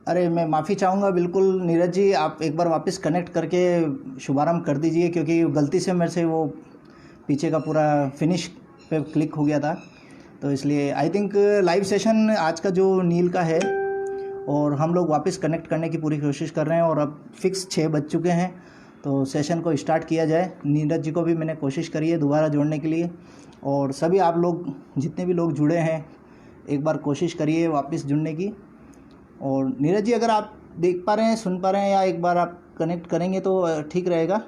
अरे मैं माफ़ी चाहूँगा बिल्कुल नीरज जी, आप एक बार वापस कनेक्ट करके शुभारंभ कर दीजिए, क्योंकि गलती से मेरे से वो पीछे का पूरा फिनिश पे क्लिक हो गया था। तो इसलिए आई थिंक लाइव सेशन आज का जो नील का है, और हम लोग वापस कनेक्ट करने की पूरी कोशिश कर रहे हैं, और अब फिक्स 6 बज चुके हैं, तो सेशन को स्टार्ट किया जाए। नीरज जी को भी मैंने कोशिश करी है दोबारा जोड़ने के लिए, और सभी आप लोग जितने भी लोग जुड़े हैं, एक बार कोशिश करिए वापस जुड़ने की। और नीरज जी, अगर आप देख पा रहे हैं, सुन पा रहे हैं, या एक बार आप कनेक्ट करेंगे तो ठीक रहेगा।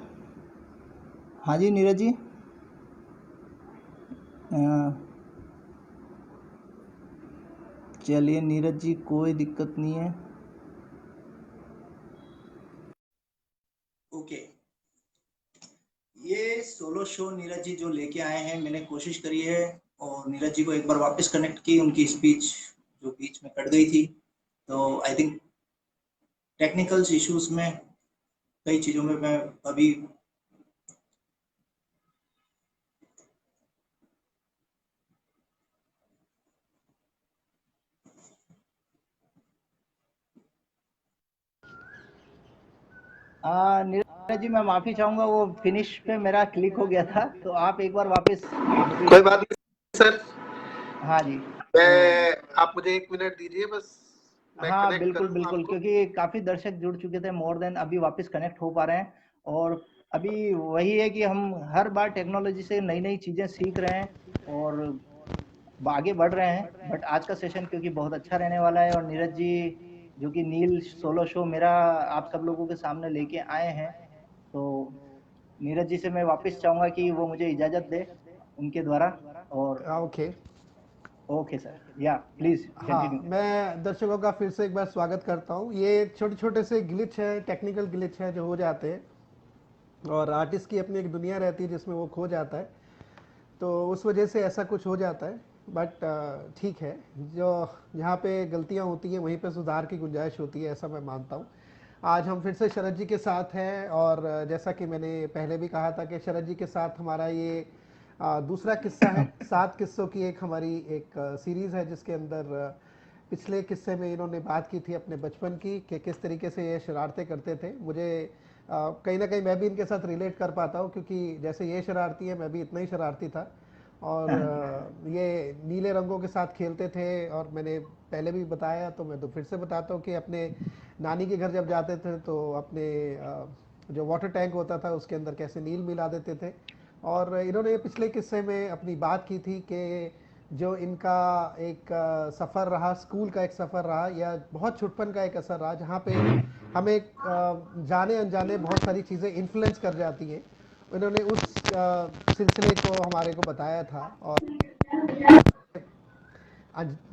हाँ जी नीरज जी। अ, चलिए नीरज जी, कोई दिक्कत नहीं है। ओके, ये सोलो शो नीरज जी जो लेके आए हैं, मैंने कोशिश करी है और नीरज जी को एक बार वापस कनेक्ट की, उनकी स्पीच जो बीच में कट गई थी। तो आई थिंक टेक्निकल्स इश्यूज में कई चीज़ों में मैं अभी नीरज जी, मैं माफ़ी चाहूँगा, वो फिनिश पे मेरा क्लिक हो गया था, तो आप एक बार वापस कोई रिपीट। बात नहीं सर। हाँ जी। तो आप मुझे 1 मिनट दीजिए बस। मैं हाँ, कनेक्ट कर बिल्कुल, लूँ बिल्कुल, आपको। क्योंकि काफ़ी दर्शक जुड़ चुके थे, मोर देन अभी वापस कनेक्ट हो पा रहे हैं। और अभी वही है कि हम हर बार टेक्नोलॉजी से नई-नई चीज़ें सीख रहे हैं और आगे बढ़ रहे हैं। बट आज का सेशन क्योंकि बहुत अच्छा रहने वाला है, और नीरज जी जो कि नील सोलो शो मेरा आप सब लोगों के सामने लेके आए हैं, तो नीरज जी से मैं वापस चाहूँगा कि वो मुझे इजाज़त दें उनके द्वारा। और ओके। ओके सर, या प्लीज़ हाँ, कंटिन्यू। मैं दर्शकों का फिर से एक बार स्वागत करता हूँ। ये छोटे छोटे से ग्लिच है, टेक्निकल ग्लिच है जो हो जाते हैं, और आर्टिस्ट की अपनी एक दुनिया रहती है जिसमें वो खो जाता है, तो उस वजह से ऐसा कुछ हो जाता है। बट ठीक है, जो जहाँ पे गलतियाँ होती हैं वहीं पे सुधार की गुंजाइश होती है, ऐसा मैं मानता हूँ। आज हम फिर से शरद जी के साथ हैं, और जैसा कि मैंने पहले भी कहा था कि शरद जी के साथ हमारा ये दूसरा किस्सा है। 7 किस्सों की एक हमारी एक सीरीज़ है, जिसके अंदर पिछले किस्से में इन्होंने बात की थी अपने बचपन की, कि किस तरीके से ये शरारतें करते थे। मुझे कहीं ना कहीं मैं भी इनके साथ रिलेट कर पाता हूँ, क्योंकि जैसे ये शरारती है मैं भी इतना ही शरारती था। और ये नीले रंगों के साथ खेलते थे, और मैंने पहले भी बताया तो मैं तो फिर से बताता हूँ कि अपने नानी के घर जब जाते थे तो अपने जो वाटर टैंक होता था उसके अंदर कैसे नील मिला देते थे। और इन्होंने पिछले किस्से में अपनी बात की थी कि जो इनका एक सफ़र रहा, स्कूल का एक सफ़र रहा, या बहुत छुटपन का एक असर रहा, जहाँ पे हमें जाने अनजाने बहुत सारी चीज़ें इन्फ्लुएंस कर जाती हैं। उन्होंने उस सिलसिले को हमारे को बताया था। और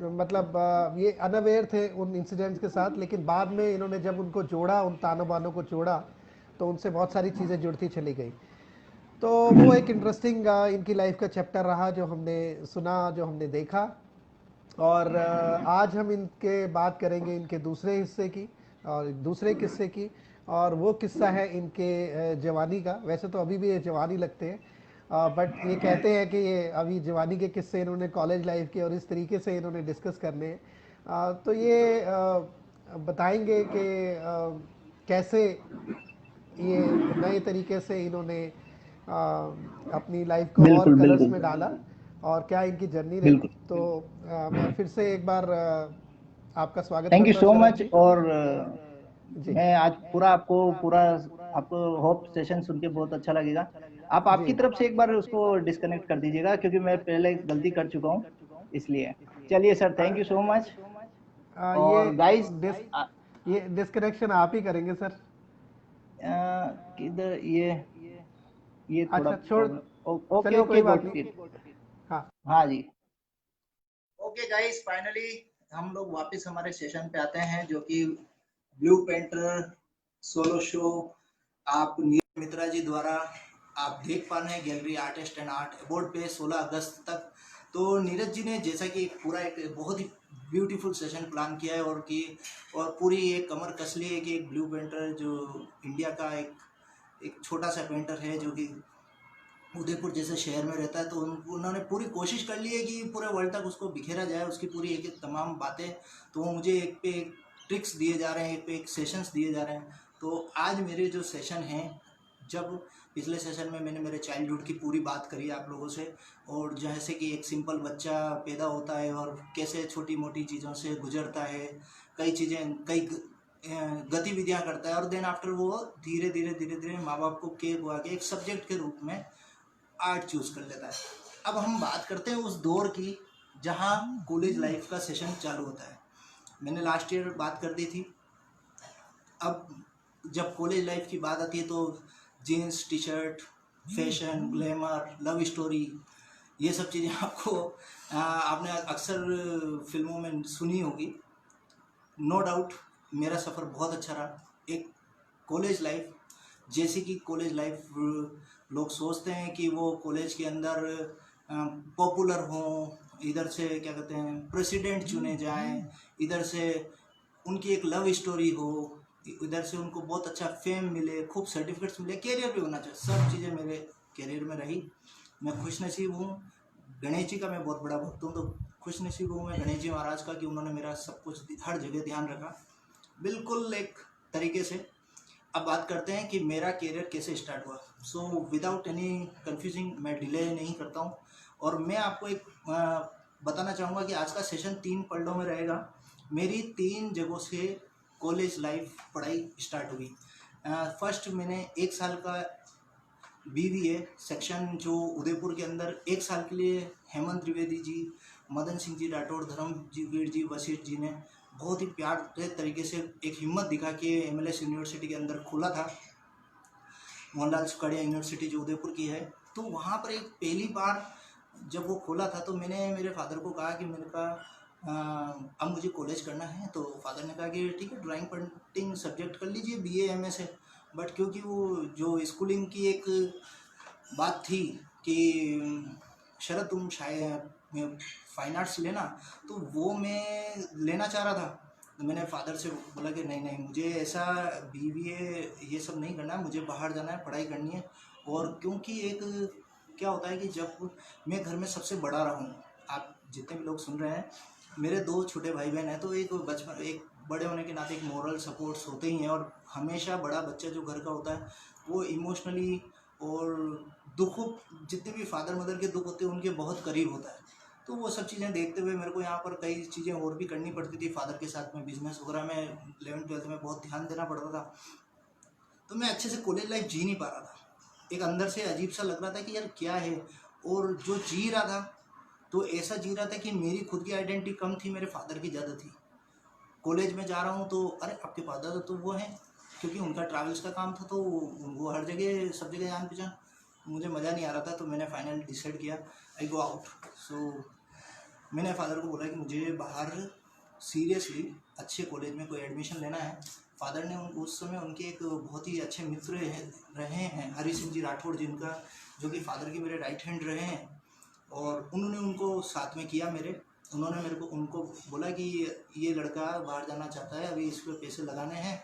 मतलब ये अनअवेयर थे उन इंसिडेंट्स के साथ, लेकिन बाद में इन्होंने जब उनको जोड़ा, उन तानों बानों को जोड़ा, तो उनसे बहुत सारी चीज़ें जुड़ती चली गई। तो वो एक इंटरेस्टिंग इनकी लाइफ का चैप्टर रहा, जो हमने सुना, जो हमने देखा। और आज हम इनके बात करेंगे इनके दूसरे हिस्से की, और दूसरे किस्से की। और वो किस्सा है इनके जवानी का। वैसे तो अभी भी ये जवानी लगते हैं, बट ये कहते हैं कि ये अभी जवानी के किस्से इन्होंने कॉलेज लाइफ के और इस तरीके से इन्होंने डिस्कस करने हैं। तो ये बताएंगे कि कैसे ये नए तरीके से इन्होंने अपनी लाइफ को और बिल्कुल, कलर्स बिल्कुल, में डाला, और क्या इनकी जर्नी रही। बिल्कुल। तो मैं फिर से एक बार आपका स्वागत थैंक यू करता हूँ सो शरद मच। जी। और जी मैं आज पूरा आपको होप सेशन सुन के बहुत अच्छा लगेगा। आप जी। आपकी तरफ से एक बार उसको डिस्कनेक्ट कर दीजिएगा, क्योंकि मैं पहले गलती कर चुका हूँ, इसलिए। चलिए sir, thank you so much. ये और गाइस, डिस ये डिस्कनेक्शन आप ही करेंगे सर। किधर ये थोड़ा अच्छा छोड़, प्रॉब्लम। ओके, चलिए ओके, कोई बात गॉट नहीं। इट। हाँ हाँ जी। ओके गाइस, फाइनली हम लोग वापस हमारे सेशन पे आते हैं, जो कि ब्लू पेंटर सोलो शो आप नीरज मित्रा जी द्वारा आप देख पा रहे हैं, gallery artist and art award पे 16 अगस्त तक। तो नीरज जी ने जैसा कि पूरा एक बहुत ही ब्यूटीफुल सेशन प्लान किया है, और पूरी एक कमर कस ली है कि एक ब्लू पेंटर जो इंडिया का एक छोटा सा पेंटर है, जो कि उदयपुर जैसे शहर में रहता है, तो उन्होंने पूरी कोशिश कर ली है कि पूरे वर्ल्ड तक उसको बिखेरा जाए, उसकी पूरी एक एक तमाम बातें। तो वो मुझे एक पे एक ट्रिक्स दिए जा रहे हैं, एक पे एक सेशंस दिए जा रहे हैं। तो आज मेरे जो सेशन हैं, जब पिछले सेशन में मैंने मेरे चाइल्डहुड की पूरी बात करी आप लोगों से, और जैसे कि एक सिंपल बच्चा पैदा होता है और कैसे छोटी मोटी चीज़ों से गुजरता है, कई चीज़ें कई गतिविधियां करता है, और देन आफ्टर वो धीरे धीरे धीरे धीरे माँ बाप को केयर हुआ के एक सब्जेक्ट के रूप में आर्ट चूज़ कर लेता है। अब हम बात करते हैं उस दौर की जहाँ कॉलेज लाइफ का सेशन चालू होता है। मैंने लास्ट ईयर बात कर दी थी। अब जब कॉलेज लाइफ की बात आती है तो jeans T shirt, fashion, glamour, love story, ये सब चीज़ें आपको आपने अक्सर फिल्मों में सुनी होगी। नो डाउट मेरा सफ़र बहुत अच्छा रहा। एक कॉलेज लाइफ जैसे कि कॉलेज लाइफ लोग सोचते हैं कि वो कॉलेज के अंदर पॉपुलर हों, इधर से क्या कहते हैं प्रेसिडेंट चुने जाएं, इधर से उनकी एक लव स्टोरी हो, इधर से उनको बहुत अच्छा फेम मिले, खूब सर्टिफिकेट्स मिले, कैरियर भी होना चाहिए। सब चीज़ें मेरे कैरियर में रही। मैं खुशनसीब हूँ। गणेश जी का मैं बहुत बड़ा भक्त हूँ, तो खुशनसीब हूँ मैं गणेश जी महाराज का कि उन्होंने मेरा सब कुछ हर जगह ध्यान रखा, बिल्कुल एक तरीके से। अब बात करते हैं कि मेरा कैरियर कैसे स्टार्ट हुआ। सो विदाउट एनी कंफ्यूजिंग मैं डिले नहीं करता हूँ, और मैं आपको एक बताना चाहूँगा कि आज का सेशन 3 पलड़ों में रहेगा। मेरी 3 जगहों से कॉलेज लाइफ पढ़ाई स्टार्ट हुई। फर्स्ट मैंने 1 साल का BBA सेक्शन जो उदयपुर के अंदर 1 साल के लिए हेमंत त्रिवेदी जी, मदन सिंह जी राठौड़, धर्मवीर जी वशिष्ठ जी ने बहुत ही प्यार तरीके से एक हिम्मत दिखा के MLS यूनिवर्सिटी के अंदर खोला था, मोहनलाल सुखाड़िया यूनिवर्सिटी जो उदयपुर की है। तो वहाँ पर एक पहली बार जब वो खोला था तो मैंने मेरे फादर को कहा कि मैंने कहा अब मुझे कॉलेज करना है। तो फादर ने कहा कि ठीक है, ड्राइंग पेंटिंग सब्जेक्ट कर लीजिए, BA MA से। बट क्योंकि वो जो स्कूलिंग की एक बात थी कि शरद तुम शायद फाइन आर्ट्स लेना, तो वो मैं लेना चाह रहा था। तो मैंने फादर से बोला कि नहीं नहीं, मुझे ऐसा BBA ये सब नहीं करना है, मुझे बाहर जाना है, पढ़ाई करनी है। और क्योंकि एक क्या होता है कि जब मैं घर में सबसे बड़ा रहा हूँ, आप जितने भी लोग सुन रहे हैं, मेरे 2 छोटे भाई बहन हैं, तो एक बचपन एक बड़े होने के नाते एक मॉरल सपोर्ट्स होते ही हैं। और हमेशा बड़ा बच्चा जो घर का होता है वो इमोशनली और दुख, जितने भी फादर मदर के दुख होते हैं उनके बहुत करीब होता है। तो वो सब चीज़ें देखते हुए मेरे को यहाँ पर कई चीज़ें और भी करनी पड़ती थी फादर के साथ में, बिजनेस वगैरह में 11th-12th में बहुत ध्यान देना पड़ता था। तो मैं अच्छे से कॉलेज लाइफ जी नहीं पा रहा था। एक अंदर से अजीब सा लग रहा था कि यार क्या है, और जो जी रहा था तो ऐसा जी रहा था कि मेरी खुद की आइडेंटिटी कम थी, मेरे फादर की ज़्यादा थी। कॉलेज में जा रहा हूँ तो अरे आपके फादर तो वो हैं, क्योंकि उनका ट्रैवल्स का काम था तो वो हर जगह सब जगह जान पहचान। मुझे मज़ा नहीं आ रहा था, तो मैंने फाइनल डिसाइड किया आई गो आउट। सो मैंने फादर को बोला कि मुझे बाहर सीरियसली अच्छे कॉलेज में कोई एडमिशन लेना है। फादर ने उस समय उनके एक बहुत ही अच्छे मित्र रहे हैं हरी सिंह जी राठौड़, जिनका जो कि फादर के मेरे राइट हैंड रहे हैं, और उन्होंने उनको साथ में किया मेरे। उन्होंने मेरे को उनको बोला कि ये लड़का बाहर जाना चाहता है, अभी इस पर पैसे लगाने हैं,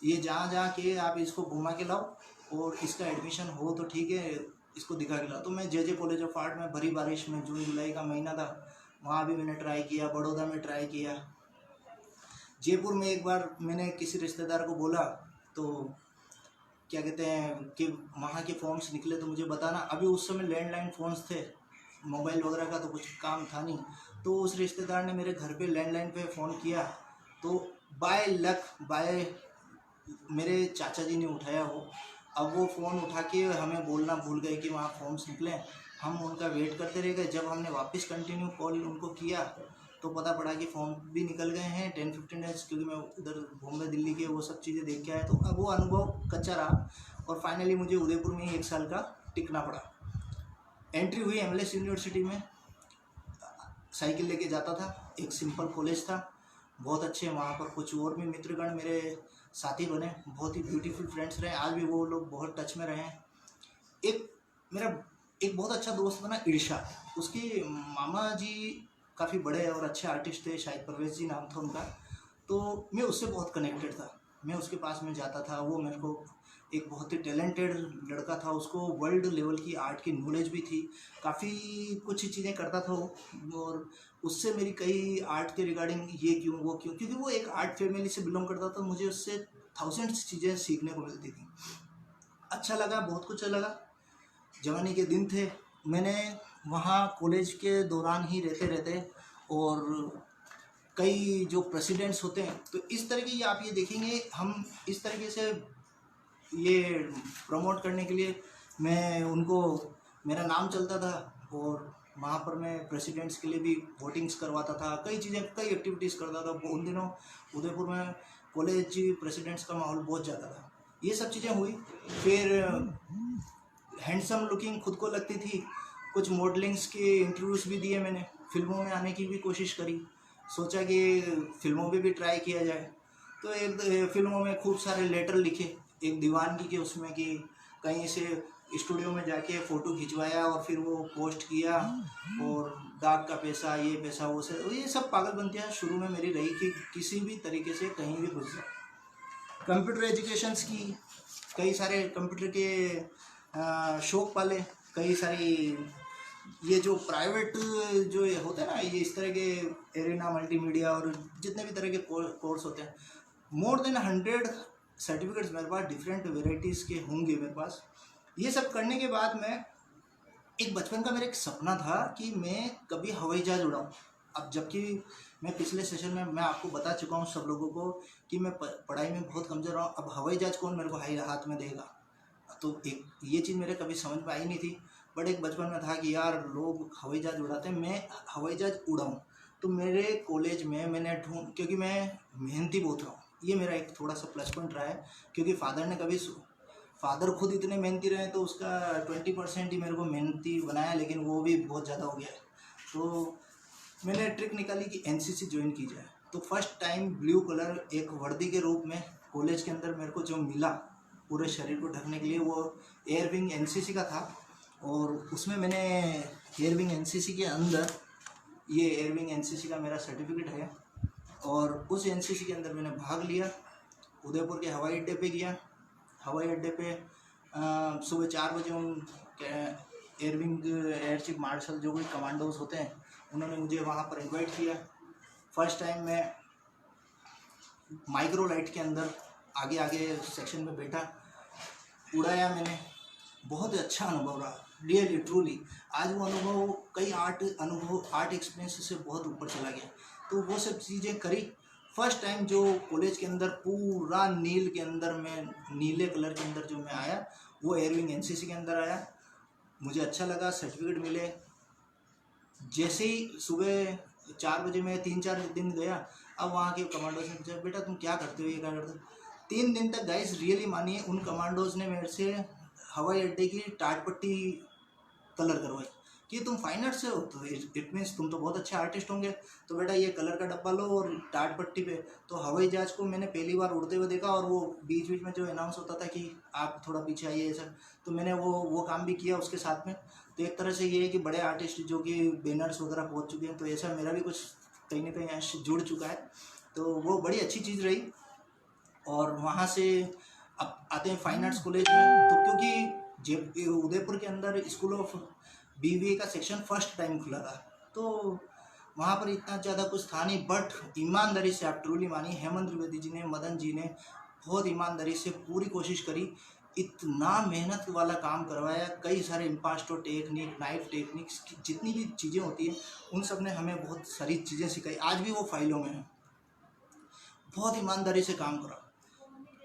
ये जहाँ जहाँ के आप इसको घुमा के लाओ और इसका एडमिशन हो तो ठीक है, इसको दिखा के लाओ। तो मैं JJ कॉलेज ऑफ आर्ट में भरी बारिश में, जून जुलाई का महीना था, वहाँ भी मैंने ट्राई किया, बड़ौदा में ट्राई किया, जयपुर में एक बार मैंने किसी रिश्तेदार को बोला तो क्या कहते हैं कि वहाँ के फॉर्म्स निकले तो मुझे बताना। अभी उस समय लैंडलाइन फ़ोन्स थे, मोबाइल वगैरह का तो कुछ काम था नहीं। तो उस रिश्तेदार ने मेरे घर पे लैंडलाइन पे फ़ोन किया, तो बाय लक बाय मेरे चाचा जी ने उठाया वो। अब वो फ़ोन उठा के हमें बोलना भूल गए कि वहाँ फॉर्म्स निकले। हम उनका वेट करते रह गए। जब हमने वापस कंटिन्यू कॉल उनको किया तो पता पड़ा कि फॉर्म भी निकल गए हैं 10-15 डेज, क्योंकि मैं उधर बॉम्बे दिल्ली के वो सब चीज़ें देख के आया। तो अब वो अनुभव कच्चा रहा और फाइनली मुझे उदयपुर में ही 1 साल का टिकना पड़ा। एंट्री हुई MLS यूनिवर्सिटी में, साइकिल लेके जाता था, एक सिंपल कॉलेज था, बहुत अच्छे। वहाँ पर कुछ और भी मित्रगण मेरे साथी बने, बहुत ही ब्यूटीफुल फ्रेंड्स रहे, आज भी वो लोग बहुत टच में रहे हैं। मेरा एक बहुत अच्छा दोस्त बना ईर्षा, उसके मामा जी काफ़ी बड़े और अच्छे आर्टिस्ट थे, शायद परवेश जी नाम था उनका। तो मैं उससे बहुत कनेक्टेड था। मैं उसके पास में जाता था। वो मेरे को एक बहुत ही टैलेंटेड लड़का था, उसको वर्ल्ड लेवल की आर्ट की नॉलेज भी थी, काफ़ी कुछ चीज़ें करता था वो। और उससे मेरी कई आर्ट के रिगार्डिंग ये क्यों वो क्यों, क्योंकि वो एक आर्ट फैमिली से बिलोंग करता था, मुझे उससे थाउजेंड्स चीज़ें सीखने को मिलती थी। अच्छा लगा, बहुत कुछ लगा। जवानी के दिन थे। मैंने वहाँ कॉलेज के दौरान ही रहते रहते और कई जो प्रेसिडेंट्स होते हैं, तो इस तरह की आप ये देखेंगे, हम इस तरीके से ये प्रमोट करने के लिए मैं उनको, मेरा नाम चलता था और वहाँ पर मैं प्रेसिडेंट्स के लिए भी वोटिंग्स करवाता था, कई चीज़ें कई एक्टिविटीज़ करता था। उन दिनों उदयपुर में कॉलेज प्रेसिडेंट्स का माहौल बहुत ज़्यादा था। ये सब चीज़ें हुई। फिर हैंडसम लुकिंग खुद को लगती थी, कुछ मॉडलिंग्स के इंटरव्यूज़ भी दिए मैंने, फिल्मों में आने की भी कोशिश करी, सोचा कि फिल्मों पे भी ट्राई किया जाए। तो एक फिल्मों में खूब सारे लेटर लिखे, एक दीवानगी के उसमें कि कहीं से स्टूडियो में जाके फ़ोटो खिंचवाया और फिर वो पोस्ट किया, और दाग का पैसा, ये पैसा, वो से ये सब पागलपंतियाँ शुरू में मेरी रही कि किसी भी तरीके से कहीं भी घुस जाए। कंप्यूटर एजुकेशंस की, कई सारे कंप्यूटर के शौक पाले, कई सारी ये जो प्राइवेट जो ये होते हैं ना, ये इस तरह के एरिना मल्टीमीडिया और जितने भी तरह के कोर्स होते हैं, मोर देन 100 सर्टिफिकेट्स मेरे पास डिफरेंट वेराइटीज़ के होंगे मेरे पास। ये सब करने के बाद मैं एक बचपन का मेरा एक सपना था कि मैं कभी हवाई जहाज़ उड़ाऊँ। अब जबकि मैं पिछले सेशन में मैं आपको बता चुका हूँ सब लोगों को कि मैं पढ़ाई में बहुत कमज़ोर रहा हूँ, अब हवाई जहाज़ कौन मेरे को हाथ में देगा। तो एक ये चीज़ मेरे कभी समझ में आई नहीं थी, बट एक बचपन में था कि यार लोग हवाई जहाज़ उड़ाते हैं, मैं हवाई जहाज़ उड़ाऊँ। तो मेरे कॉलेज में मैंने क्योंकि मैं मेहनती बहुत रहा हूँ, ये मेरा एक थोड़ा सा प्लस पॉइंट रहा है, क्योंकि फादर खुद इतने मेहनती रहे तो उसका 20% ही मेरे को मेहनती बनाया, लेकिन वो भी बहुत ज़्यादा हो गया है। तो मैंने ट्रिक निकाली कि एनसीसी ज्वाइन की जाए। तो फर्स्ट टाइम ब्लू कलर एक वर्दी के रूप में कॉलेज के अंदर मेरे को जो मिला पूरे शरीर को ढकने के लिए, वो एयर विंग एनसीसी का था। और उसमें मैंने एयर विंग एनसीसी के अंदर, ये एयर विंग एनसीसी का मेरा सर्टिफिकेट है, और उस एनसीसी के अंदर मैंने भाग लिया। उदयपुर के हवाई अड्डे पे गया। हवाई अड्डे पे सुबह 4 बजे उन air wing air chief marshal जो कोई कमांडोज होते हैं, उन्होंने मुझे वहाँ पर इनवाइट किया। फर्स्ट टाइम मैं माइक्रो लाइट के अंदर आगे आगे सेक्शन में बैठा, उड़ाया मैंने। बहुत अच्छा अनुभव रहा, रियली ट्रूली। आज वो अनुभव कई आर्ट एक्सपीरियंस से बहुत ऊपर चला गया। तो वो सब चीज़ें करी। फर्स्ट टाइम जो कॉलेज के अंदर पूरा नील के अंदर में, नीले कलर के अंदर जो मैं आया, वो एयर विंग एनसीसी के अंदर आया। मुझे अच्छा लगा, सर्टिफिकेट मिले। जैसे ही सुबह 4 बजे मैं 3-4 दिन गया, अब वहाँ के कमांडोज ने पूछा बेटा तुम क्या करते हो, ये क्या करते हो। 3 दिन तक गाइस रियली मानिए उन कमांडोज ने मेरे से हवाई अड्डे की टाट पट्टी कलर करवाई कि तुम फाइन आर्ट से हो, तो इट मीन्स तुम तो बहुत अच्छे आर्टिस्ट होंगे, तो बेटा ये कलर का डब्बा लो और टाट पट्टी पे। तो हवाई जहाज़ को मैंने पहली बार उड़ते हुए देखा, और वो बीच बीच में जो अनाउंस होता था कि आप थोड़ा पीछे आइए ऐसा, तो मैंने वो काम भी किया उसके साथ में। तो एक तरह से ये है कि बड़े आर्टिस्ट जो कि बैनर्स वगैरह पहुँच चुके हैं, तो ऐसा मेरा भी कुछ कहीं ना कहीं अंश जुड़ चुका है। तो वो बड़ी अच्छी चीज़ रही। और वहाँ से अब आते हैं फाइन आर्ट्स कॉलेज में। तो क्योंकि उदयपुर के अंदर स्कूल ऑफ बीबीए का सेक्शन फर्स्ट टाइम खुला था, तो वहाँ पर इतना ज़्यादा कुछ था नहीं, बट ईमानदारी से आप ट्रूली मानिए, हेमंत त्रिवेदी जी ने, मदन जी ने बहुत ईमानदारी से पूरी कोशिश करी, इतना मेहनत वाला काम करवाया। कई सारे इम्पास्टो टेक्निक, नाइफ टेक्निक्स की जितनी भी चीज़ें होती हैं, उन सब ने हमें बहुत सारी चीज़ें सिखाई। आज भी वो फाइलों में है। बहुत ईमानदारी से काम करा,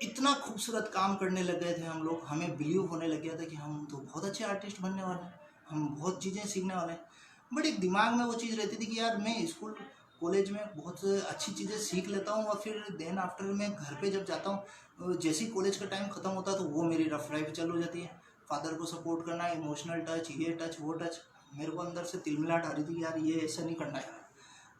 इतना खूबसूरत काम करने लग गए थे हम लोग, हमें बिलीव होने लग गया था कि हम तो बहुत अच्छे आर्टिस्ट बनने वाले हैं, हम बहुत चीज़ें सीखने वाले हैं। बट एक दिमाग में वो चीज़ रहती थी कि यार मैं स्कूल कॉलेज में बहुत अच्छी चीज़ें सीख लेता हूँ, और फिर देन आफ्टर मैं घर पे जब जाता हूँ, जैसे ही कॉलेज का टाइम ख़त्म होता है, तो वो मेरी रफ लाइफ चालू हो जाती है। फादर को सपोर्ट करना, इमोशनल टच, ये टच वो टच, मेरे को अंदर से तिलमिलाहट आ रही थी कि यार ये ऐसा नहीं करना है।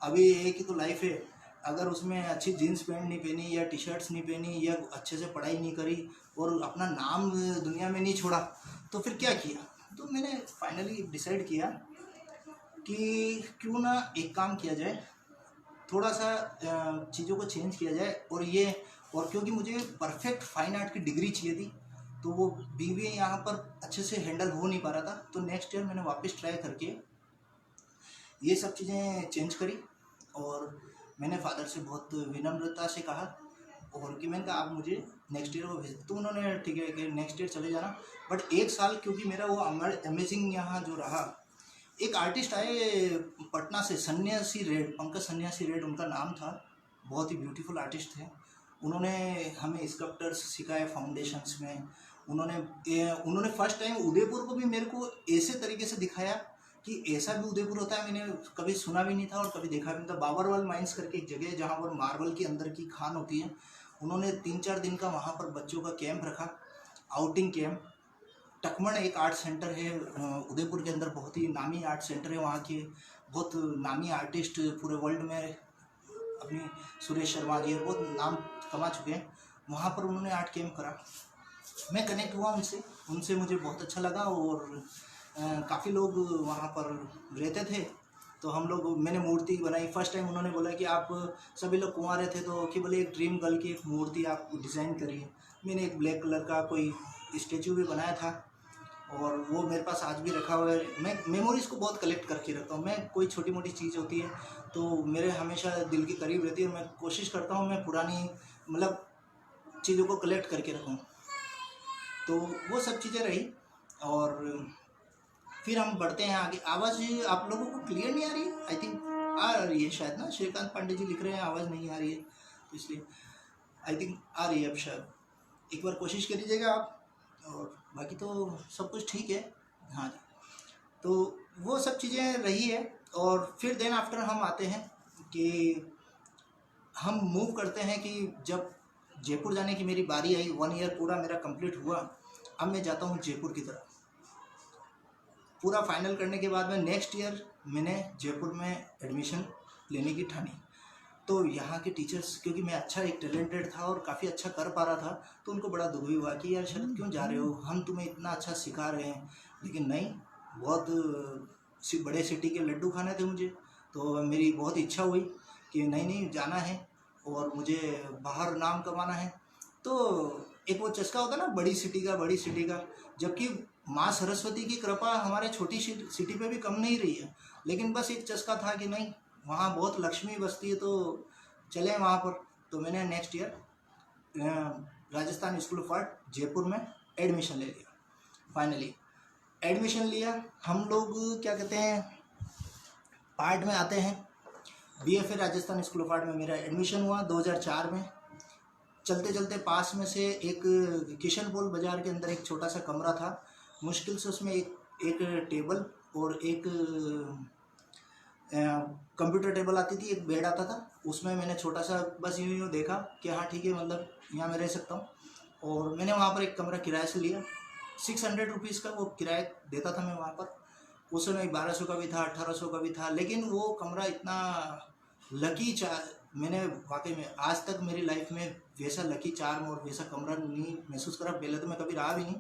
अभी एक ही तो लाइफ है, अगर उसमें अच्छी जीन्स पैंट नहीं पहनी या टी शर्ट्स नहीं पहनी या अच्छे से पढ़ाई नहीं करी और अपना नाम दुनिया में नहीं छोड़ा, तो फिर क्या किया। तो मैंने फाइनली डिसाइड किया कि क्यों ना एक काम किया जाए, थोड़ा सा चीज़ों को चेंज किया जाए, और ये और क्योंकि मुझे परफेक्ट फाइन आर्ट की डिग्री चाहिए थी, तो वो बीवी यहाँ पर अच्छे से हैंडल हो नहीं पा रहा था। तो नेक्स्ट ईयर मैंने वापस ट्राई करके ये सब चीज़ें चेंज करी, और मैंने फादर से बहुत विनम्रता से कहा, और कि मैंने कहा आप मुझे नेक्स्ट ईयर वो भेज, तो उन्होंने ठीक है कि नेक्स्ट ईयर चले जाना। बट एक साल क्योंकि मेरा वो अमेजिंग यहाँ जो रहा, एक आर्टिस्ट आए पटना से, सन्यासी रेड, पंकज सन्यासी रेड उनका नाम था, बहुत ही ब्यूटीफुल आर्टिस्ट थे। उन्होंने हमें स्कल्पटर्स सिखाए फाउंडेशंस में। उन्होंने फर्स्ट टाइम उदयपुर को भी मेरे को ऐसे तरीके से दिखाया कि ऐसा भी उदयपुर होता है, मैंने कभी सुना भी नहीं था और कभी देखा भी नहीं था। बाबरवाल माइंस करके एक जगह है जहाँ पर मार्बल के अंदर की खान होती है, उन्होंने 3-4 दिन का वहाँ पर बच्चों का कैंप रखा, आउटिंग कैंप। टकमण एक आर्ट सेंटर है उदयपुर के अंदर, बहुत ही नामी आर्ट सेंटर है, वहाँ के बहुत नामी आर्टिस्ट पूरे वर्ल्ड में अपनी सुरेश शर्मा जी बहुत नाम कमा चुके हैं। वहाँ पर उन्होंने आर्ट कैंप करा, मैं कनेक्ट हुआ उनसे मुझे बहुत अच्छा लगा, और काफ़ी लोग वहाँ पर रहते थे। तो हम लोग, मैंने मूर्ति बनाई फर्स्ट टाइम। उन्होंने बोला कि आप सभी लोग कुंवारे थे तो कि बोले एक ड्रीम गर्ल की एक मूर्ति आप डिज़ाइन करिए। मैंने एक ब्लैक कलर का कोई स्टेचू भी बनाया था, और वो मेरे पास आज भी रखा हुआ है। मैं मेमोरीज़ को बहुत कलेक्ट करके रखता हूँ। मैं कोई छोटी मोटी चीज़ होती है तो मेरे हमेशा दिल के करीब रहती है, और मैं कोशिश करता हूँ मैं पुरानी मतलब चीज़ों को कलेक्ट करके रखूँ। तो वो सब चीज़ें रही, और फिर हम बढ़ते हैं आगे। आवाज़ आप लोगों को क्लियर नहीं आ रही है? आई थिंक आ रही है शायद ना, श्रीकांत पांडे जी लिख रहे हैं आवाज़ नहीं आ रही है, तो इसलिए आई थिंक आ रही है अब शायद। एक बार कोशिश कर लीजिएगा आप, और बाकी तो सब कुछ ठीक है। हाँ जी, तो वो सब चीज़ें रही है। और फिर देन आफ्टर हम आते हैं कि हम मूव करते हैं कि जब जयपुर जाने की मेरी बारी आई, 1 ईयर पूरा मेरा कंप्लीट हुआ, अब मैं जाता हूँ जयपुर की तरफ। पूरा फाइनल करने के बाद में नेक्स्ट ईयर मैंने जयपुर में एडमिशन लेने की ठानी। तो यहाँ के टीचर्स, क्योंकि मैं अच्छा एक टैलेंटेड था और काफ़ी अच्छा कर पा रहा था, तो उनको बड़ा दुख भी हुआ कि यार शरद क्यों जा रहे हो, हम तुम्हें इतना अच्छा सिखा रहे हैं। लेकिन नहीं, बहुत बड़े सिटी के लड्डू खाने थे मुझे, तो मेरी बहुत इच्छा हुई कि नहीं नहीं जाना है और मुझे बाहर नाम कमाना है। तो एक वो चस्का होता है ना बड़ी सिटी का, जबकि माँ सरस्वती की कृपा हमारे छोटी सिटी पे भी कम नहीं रही है, लेकिन बस एक चस्का था कि नहीं वहाँ बहुत लक्ष्मी बसती है, तो चले वहाँ पर। तो मैंने next year Rajasthan school of art Jaipur में एडमिशन ले लिया। फाइनली एडमिशन लिया। हम लोग क्या कहते हैं, पार्ट में आते हैं। BFA Rajasthan school of art में मेरा एडमिशन हुआ 2004 में। चलते चलते पास में से एक किशनपोल बाज़ार के अंदर एक छोटा सा कमरा था, मुश्किल से उसमें एक टेबल और एक कंप्यूटर टेबल आती थी, एक बेड आता था। उसमें मैंने छोटा सा बस यूँ देखा कि हाँ ठीक है, मतलब यहाँ मैं रह सकता हूँ। और मैंने वहाँ पर एक कमरा किराए से लिया, 600 रुपीज़ का वो किराया देता था मैं वहाँ पर। उस समय 1200 का भी था, 1800 का भी था, लेकिन वो कमरा इतना लकी मैंने वाकई में आज तक मेरी लाइफ में वैसा लकी चार्म और वैसा कमरा नहीं महसूस करा। पहले तो मैं कभी रहा भी नहीं,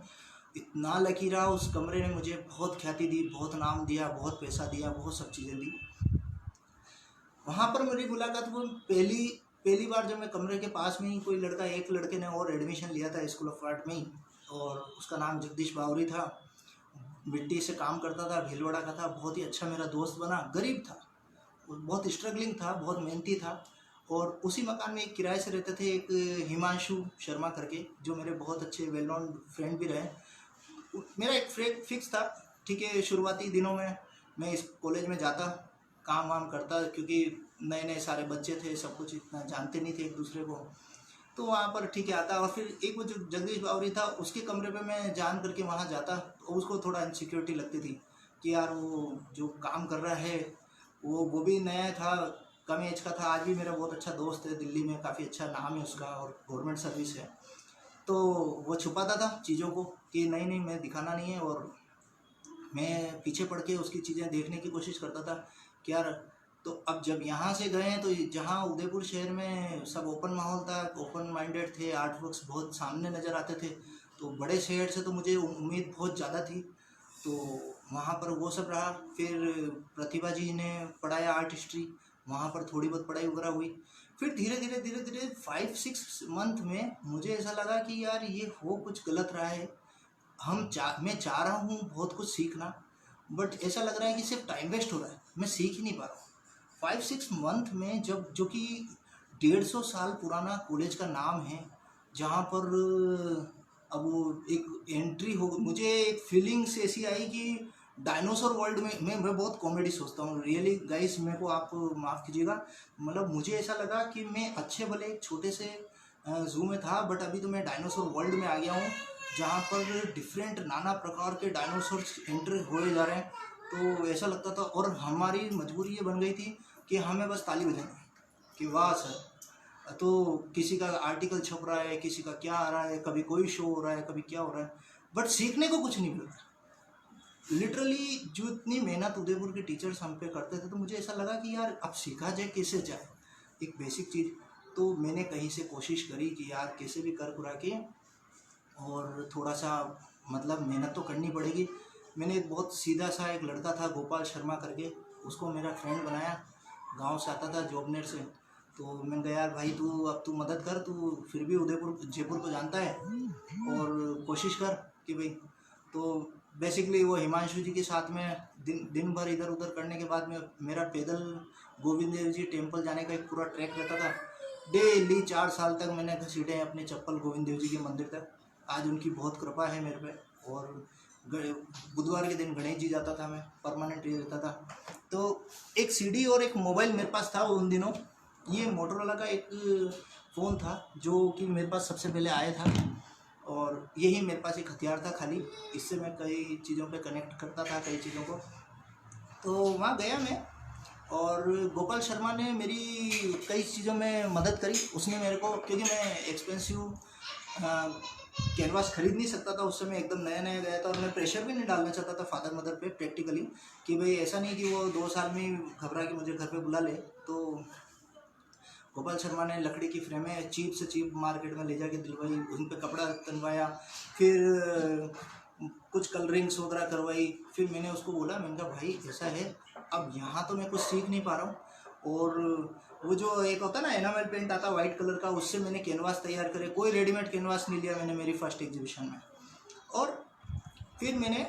इतना लकी रहा। उस कमरे ने मुझे बहुत ख्याति दी, बहुत नाम दिया, बहुत पैसा दिया, बहुत सब चीज़ें दी। वहाँ पर मेरी मुलाकात वो पहली बार जब मैं कमरे के पास में ही एक लड़के ने और एडमिशन लिया था स्कूल ऑफ आर्ट में ही, और उसका नाम जगदीश बावरी था। मिट्टी से काम करता था, भीलवाड़ा का था, बहुत ही अच्छा मेरा दोस्त बना। गरीब था, बहुत स्ट्रगलिंग था, बहुत मेहनती था। और उसी मकान में एक किराए से रहते थे एक हिमांशु शर्मा करके, जो मेरे बहुत अच्छे वेल नोन फ्रेंड भी रहे। मेरा एक फिक्स था, ठीक है, शुरुआती दिनों में मैं इस कॉलेज में जाता, काम वाम करता, क्योंकि नए नए सारे बच्चे थे, सब कुछ इतना जानते नहीं थे एक दूसरे को। तो वहाँ पर ठीक है आता, और फिर एक वो जो जगदीश बावरी था उसके कमरे पे मैं जान करके वहाँ जाता, तो उसको थोड़ा इनसिक्योरिटी लगती थी कि यार वो जो काम कर रहा है वो भी नया था, कम एज का था। आज भी मेरा बहुत अच्छा दोस्त है, दिल्ली में काफ़ी अच्छा नाम है उसका और गवर्नमेंट सर्विस है। तो वो छुपाता था चीज़ों को कि नहीं नहीं मैं दिखाना नहीं है, और मैं पीछे पड़ के उसकी चीज़ें देखने की कोशिश करता था कि यार। तो अब जब यहाँ से गए हैं तो जहाँ उदयपुर शहर में सब ओपन माहौल था, ओपन माइंडेड थे, आर्ट वर्क्स बहुत सामने नज़र आते थे, तो बड़े शहर से तो मुझे उम्मीद बहुत ज़्यादा थी। तो वहाँ पर वो सब रहा। फिर प्रतिभा जी ने पढ़ाया आर्ट हिस्ट्री, वहाँ पर थोड़ी बहुत पढ़ाई वगैरह हुई। फिर धीरे धीरे 5-6 मंथ में मुझे ऐसा लगा कि यार ये हो कुछ गलत रहा है। मैं चाह रहा हूँ बहुत कुछ सीखना, बट ऐसा लग रहा है कि सिर्फ टाइम वेस्ट हो रहा है, मैं सीख ही नहीं पा रहा हूँ। 5-6 मंथ में जब जो कि 150 साल पुराना कॉलेज का नाम है, जहाँ पर अब वो एक एंट्री हो, मुझे एक फीलिंग्स ऐसी आई कि डायनासोर वर्ल्ड में मैं बहुत कॉमेडी सोचता हूँ रियली गाइस, मेरे को आप माफ़ कीजिएगा। मतलब मुझे ऐसा लगा कि मैं अच्छे भले एक छोटे से जू में था, बट अभी तो मैं डायनासोर वर्ल्ड में आ गया हूँ, जहाँ पर डिफरेंट नाना प्रकार के डायनासोर्स एंटर हो जा रहे हैं। तो ऐसा लगता था, और हमारी मजबूरी ये बन गई थी कि हमें बस ताली बजानी कि वाह सर। तो किसी का आर्टिकल छप रहा है, किसी का क्या आ रहा है, कभी कोई शो हो रहा है, कभी क्या हो रहा है, बट सीखने को कुछ नहीं मिल रहा। लिटरली जो इतनी मेहनत उदयपुर के टीचर्स हम पे करते थे, तो मुझे ऐसा लगा कि यार अब सीखा जाए कैसे जाए एक बेसिक चीज़। तो मैंने कहीं से कोशिश करी कि यार कैसे भी कर कुरा के और थोड़ा सा मतलब मेहनत तो करनी पड़ेगी। मैंने एक बहुत सीधा सा एक लड़का था गोपाल शर्मा करके, उसको मेरा फ्रेंड बनाया, गांव से आता था जॉबनेर से। तो मैंने कहा यार भाई तू मदद कर, तू फिर भी जयपुर को जानता है और कोशिश कर कि भाई। तो बेसिकली वो हिमांशु जी के साथ में दिन भर इधर उधर करने के बाद में मेरा पैदल गोविंद देव जी टेम्पल जाने का एक पूरा ट्रैक रहता था। डेली 4 साल तक मैंने घसीटे हैं अपने चप्पल गोविंद देव जी के मंदिर तक। आज उनकी बहुत कृपा है मेरे पे, और बुधवार के दिन गणेश जी जाता था, मैं परमानेंट ये रहता था। तो एक सीडी और एक मोबाइल मेरे पास था उन दिनों। ये मोटोरोला का एक फ़ोन था जो कि मेरे पास सबसे पहले आया था, और यही मेरे पास एक हथियार था खाली। इससे मैं कई चीज़ों पे कनेक्ट करता था, कई चीज़ों को। तो वहाँ गया मैं, और गोपाल शर्मा ने मेरी कई चीज़ों में मदद करी। उसने मेरे को, क्योंकि मैं एक्सपेंसिव कैनवास खरीद नहीं सकता था उस समय, एकदम नया नया गया था, और मैं प्रेशर भी नहीं डालना चाहता था फादर मदर पे प्रैक्टिकली, कि भाई ऐसा नहीं कि वो 2 साल में घबरा के मुझे घर पे बुला ले। तो गोपाल शर्मा ने लकड़ी की फ्रेमें चीप से चीप मार्केट में ले जाके दिलवाई, उन पर कपड़ा तनवाया, फिर कुछ कलरिंग्स वगैरह करवाई। फिर मैंने उसको बोला, मैंने कहा भाई ऐसा है, अब यहाँ तो मैं कुछ सीख नहीं पा रहा हूँ, और वो जो एक होता है ना एनामेल पेंट आता है वाइट कलर का, उससे मैंने कैनवास तैयार करे। कोई रेडीमेड कैनवास नहीं लिया मैंने मेरी फर्स्ट एग्जीबिशन में। और फिर मैंने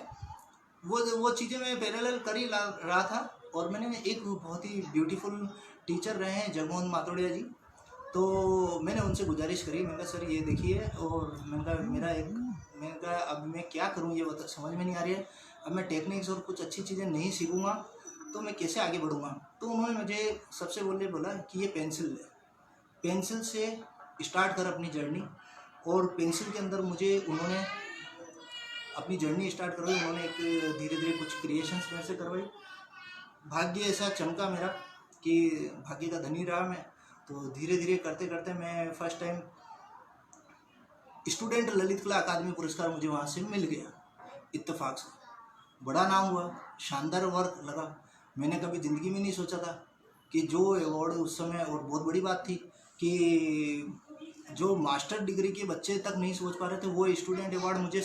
वो चीज़ें मैं पैरेलल कर ही रहा था। और मैंने एक बहुत ही ब्यूटीफुल टीचर रहे हैं जगमोहन मातोड़िया जी, तो मैंने उनसे गुजारिश करी, मैंने कहा सर ये देखिए, और मैंने कहा अब मैं क्या करूँ ये समझ में नहीं आ रही है। अब मैं टेक्निक्स और कुछ अच्छी चीज़ें नहीं सीखूँगा तो मैं कैसे आगे बढ़ूँगा। तो उन्होंने मुझे सबसे पहले बोला कि ये पेंसिल ले, पेंसिल से स्टार्ट कर अपनी जर्नी। और पेंसिल के अंदर मुझे उन्होंने अपनी जर्नी स्टार्ट करवाई। उन्होंने एक धीरे धीरे कुछ क्रिएशंस मेरे से करवाई। भाग्य ऐसा चमका मेरा कि भाग्य का धनी रहा मैं। तो धीरे धीरे करते करते मैं फर्स्ट टाइम स्टूडेंट ललित कला अकादमी पुरस्कार मुझे वहाँ से मिल गया इत्तेफाक से। बड़ा नाम हुआ, शानदार वर्क लगा। मैंने कभी ज़िंदगी में नहीं सोचा था कि जो अवार्ड उस समय, और बहुत बड़ी बात थी कि जो मास्टर डिग्री के बच्चे तक नहीं सोच पा रहे थे, वो स्टूडेंट अवार्ड मुझे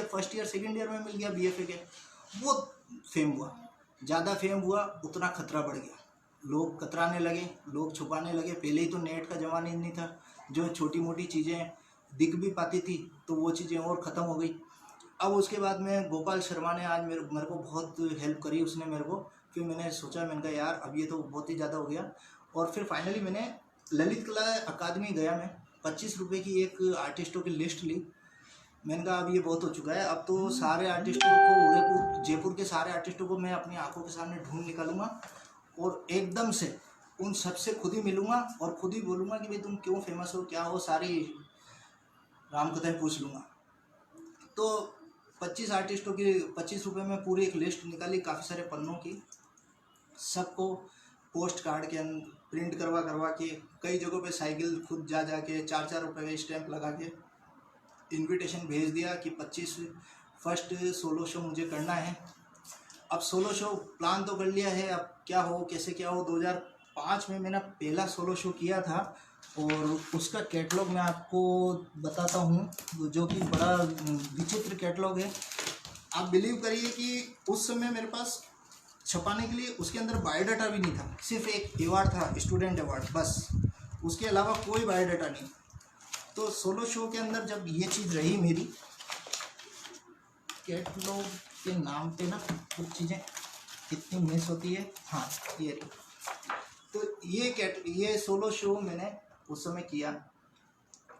फर्स्ट ईयर सेकेंड ईयर में मिल गया बीएफए के। वो फेम हुआ, ज़्यादा फेम हुआ उतना खतरा बढ़ गया। लोग कतराने लगे, लोग छुपाने लगे। पहले ही तो नेट का ज़माना ही नहीं था, जो छोटी मोटी चीज़ें दिख भी पाती थी तो वो चीज़ें और ख़त्म हो गई। अब उसके बाद में गोपाल शर्मा ने आज मेरे को बहुत हेल्प करी उसने मेरे को। फिर मैंने सोचा, मैंने कहा यार अब ये तो बहुत ही ज़्यादा हो गया। और फिर फाइनली मैंने ललित कला अकादमी गया, मैं 25 रुपये की एक आर्टिस्टों की लिस्ट ली। मैंने कहा अब ये बहुत हो चुका है, अब तो सारे आर्टिस्टों को, जयपुर के सारे आर्टिस्टों को मैं अपनी आंखों के सामने ढूंढ निकालूंगा, और एकदम से उन सबसे खुद ही मिलूंगा और खुद ही बोलूँगा कि भाई तुम क्यों फेमस हो, क्या हो, सारी रामकथाएँ पूछ लूँगा। तो 25 आर्टिस्टों की 25 रुपये में पूरी एक लिस्ट निकाली, काफ़ी सारे पन्नों की। सबको पोस्ट कार्ड के अंदर प्रिंट करवा के, कई जगहों पे साइकिल खुद जा के 4-4 रुपये का स्टैंप लगा के इनविटेशन भेज दिया कि 25 फर्स्ट सोलो शो मुझे करना है। अब सोलो शो प्लान तो कर लिया है, अब क्या हो कैसे क्या हो। 2005 में मैंने पहला सोलो शो किया था, और उसका कैटलॉग मैं आपको बताता हूँ, जो कि बड़ा विचित्र कैटलॉग है। आप बिलीव करिए कि उस समय मेरे पास छपाने के लिए उसके अंदर बायोडाटा भी नहीं था, सिर्फ एक अवार्ड था, स्टूडेंट अवार्ड, बस। उसके अलावा कोई बायोडाटा नहीं। तो सोलो शो के अंदर जब ये चीज़ रही मेरी, कैटलॉग के नाम पे ना कुछ चीज़ें कितनी मिस होती है। हाँ, ये रही। तो ये सोलो शो मैंने उस समय किया,